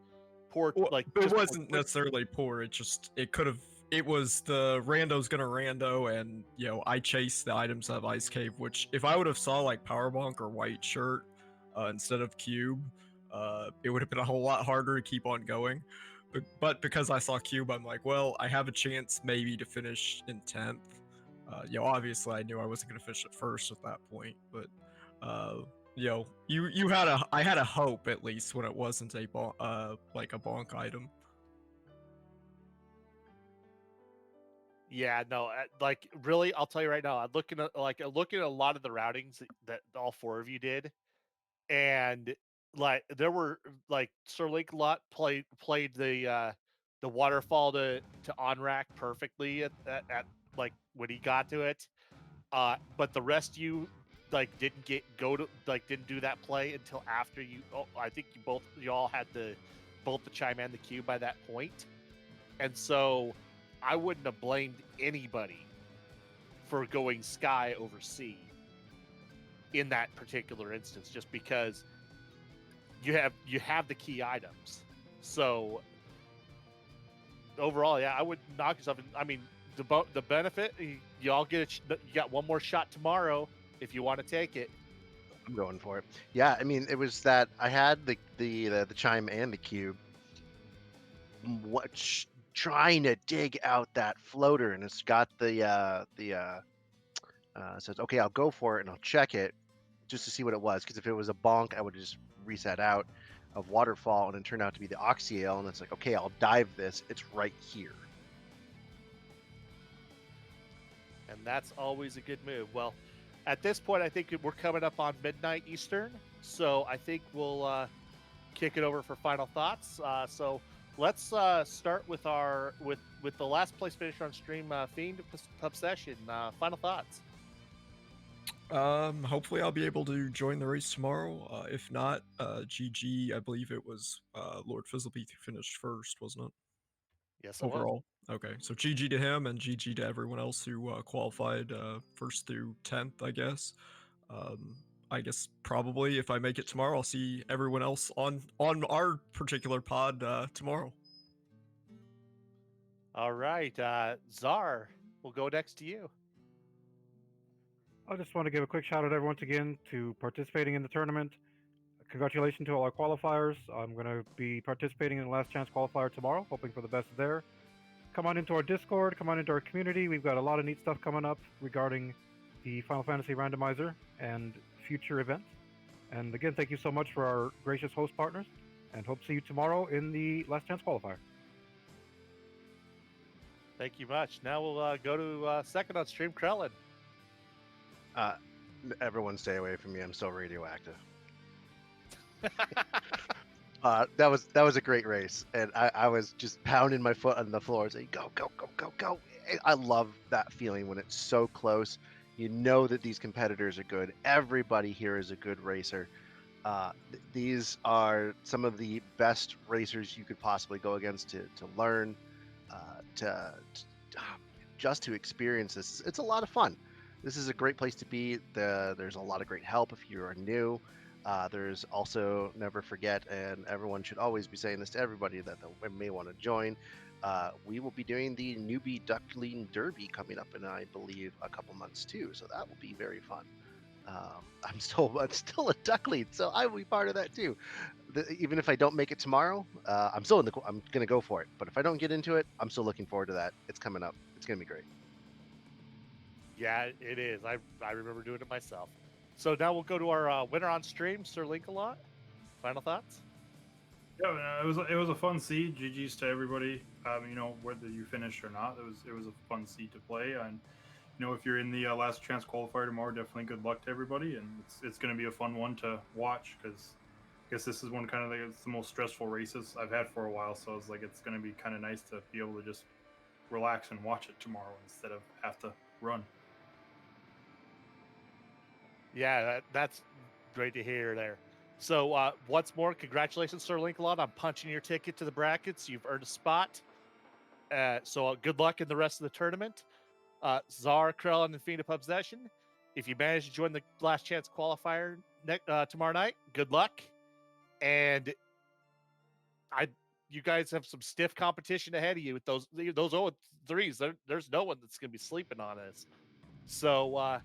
poor Well, like it just poor wasn't necessarily poor. It could have. It was the rando's gonna rando, and I chased the items out of Ice Cave. Which if I would have saw like Power Bonk or White Shirt instead of Cube, it would have been a whole lot harder to keep on going. But because I saw Cube, I'm like, well, I have a chance maybe to finish in 10th. Obviously I knew I wasn't gonna finish at first at that point, but uh, you had I had a hope at least when it wasn't like a bonk item. Yeah, no, like really, I'll tell you right now. I'm looking at a lot of the routings that all 4 of you did, and like there were like Sir Link-a-Lot played the waterfall to on rack perfectly at like when he got to it. But the rest of you like didn't do that play until after you. Oh, I think you all had both the chime and the cube by that point, and so I wouldn't have blamed anybody for going sky over sea in that particular instance, just because you have the key items. So overall, yeah, I would knock yourself. I mean, the benefit you all you got one more shot tomorrow if you want to take it. I'm going for it. Yeah, I mean, it was that I had the chime and the cube. Trying to dig out that floater, and it's got says okay, I'll go for it and I'll check it just to see what it was, because if it was a bonk, I would just reset out of waterfall, and it turned out to be the Oxyale, and it's like, okay, I'll dive this. It's right here. And that's always a good move. Well, at this point, I think we're coming up on midnight Eastern, so I think we'll kick it over for final thoughts. So let's start with with the last place finisher on stream, Fiend Obsession. Final thoughts. Hopefully I'll be able to join the race tomorrow. If not, GG. I believe it was Lord Fizzlebeat who finished first, wasn't it? Yes, it was. Overall. Okay, so GG to him and GG to everyone else who qualified first through 10th, I guess. Um, I guess probably if I make it tomorrow, I'll see everyone else on our particular pod tomorrow. All right, Czar, we'll go next to you. I just want to give a quick shout out everyone again to participating in the tournament. Congratulations to all our qualifiers. I'm going to be participating in the last chance qualifier tomorrow, hoping for the best there. Come on into our Discord, come on into our community. We've got a lot of neat stuff coming up regarding the Final Fantasy Randomizer and future events. And again, thank you so much for our gracious host partners, and hope to see you tomorrow in the last chance qualifier. Thank you much. Now we'll go to second on stream, Krellin. Everyone stay away from me. I'm so radioactive. That was a great race, and I was just pounding my foot on the floor saying, go, go, go, go, go. I love that feeling when it's so close. You know that these competitors are good. Everybody here is a good racer. These are some of the best racers you could possibly go against to learn, just to experience this. It's a lot of fun. This is a great place to be. There's a lot of great help if you are new. There's also, never forget, and everyone should always be saying this to everybody that may want to join. We will be doing the newbie duckling derby coming up in, I believe, a couple months too. So that will be very fun. I'm still a duckling, so I will be part of that too. Even if I don't make it tomorrow, I'm gonna go for it. But if I don't get into it, I'm still looking forward to that. It's coming up. It's gonna be great. Yeah, it is. I remember doing it myself. So now we'll go to our winner on stream, Sir Link-A-Lot. Final thoughts? Yeah, it was a fun seed. GG's to everybody. Whether you finished or not, it was a fun seed to play. And if you're in the last chance qualifier tomorrow, definitely good luck to everybody. And it's going to be a fun one to watch, because I guess this is one kind of it's the most stressful races I've had for a while. So it's going to be kind of nice to be able to just relax and watch it tomorrow instead of have to run. Yeah, that's great to hear there. So once more, congratulations, Sir Link-A-Lot, on punching your ticket to the brackets. You've earned a spot. So good luck in the rest of the tournament. Czar, Krellin, and Fiend of Possession, if you manage to join the last chance qualifier tomorrow night, good luck. And you guys have some stiff competition ahead of you with those 0-3s. There's no one that's going to be sleeping on us. So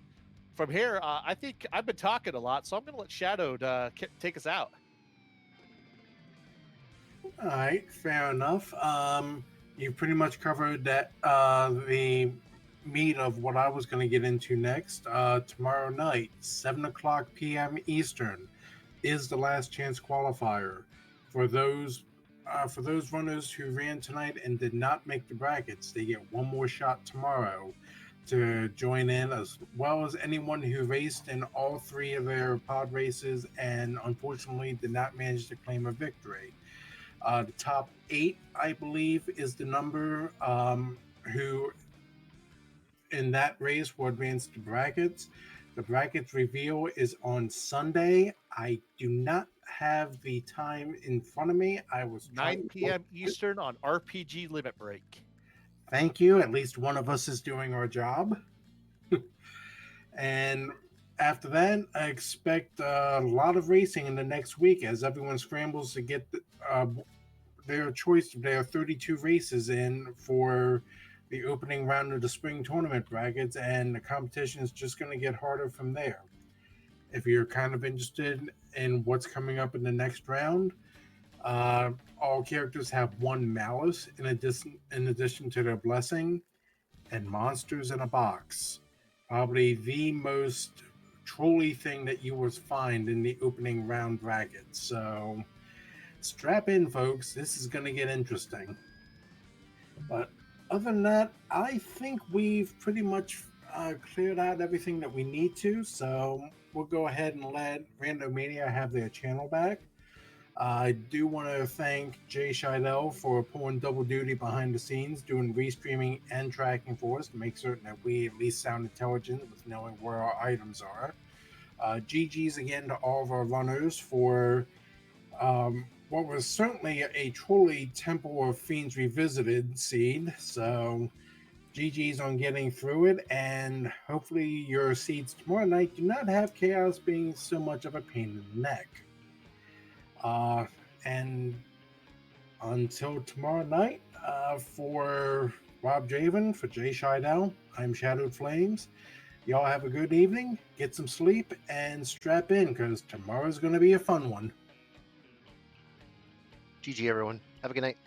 from here, I think I've been talking a lot, so I'm going to let Shadow take us out. All right, fair enough. You pretty much covered that the meat of what I was going to get into next. Tomorrow night, 7:00 p.m. Eastern, is the last chance qualifier for those runners who ran tonight and did not make the brackets. They get one more shot tomorrow to join in, as well as anyone who raced in all three of their pod races and unfortunately did not manage to claim a victory. The top 8, I believe, is the number who in that race will advance to brackets. The brackets reveal is on Sunday. I do not have the time in front of me. I was 9 p.m. Eastern on RPG Limit Break. Thank you. At least one of us is doing our job. And after that, I expect a lot of racing in the next week as everyone scrambles to get their choice of their 32 races in for the opening round of the spring tournament brackets, and the competition is just going to get harder from there. If you're kind of interested in what's coming up in the next round, all characters have one malice in addition to their blessing, and monsters in a box. Probably the most trolly thing that you will find in the opening round bracket. So strap in, folks. This is going to get interesting. But other than that, I think we've pretty much cleared out everything that we need to. So we'll go ahead and let Randomania have their channel back. I do want to thank Jay Scheidel for pulling double duty behind the scenes, doing restreaming and tracking for us to make certain that we at least sound intelligent with knowing where our items are. GG's again to all of our runners for what was certainly a truly Temple of Fiends Revisited seed. So GG's on getting through it, and hopefully your seeds tomorrow night do not have chaos being so much of a pain in the neck. And until tomorrow night, for Rob Javen, for Jay Scheidel, I'm Shadowed Flames. Y'all have a good evening, get some sleep, and strap in, because tomorrow's going to be a fun one. GG, everyone. Have a good night.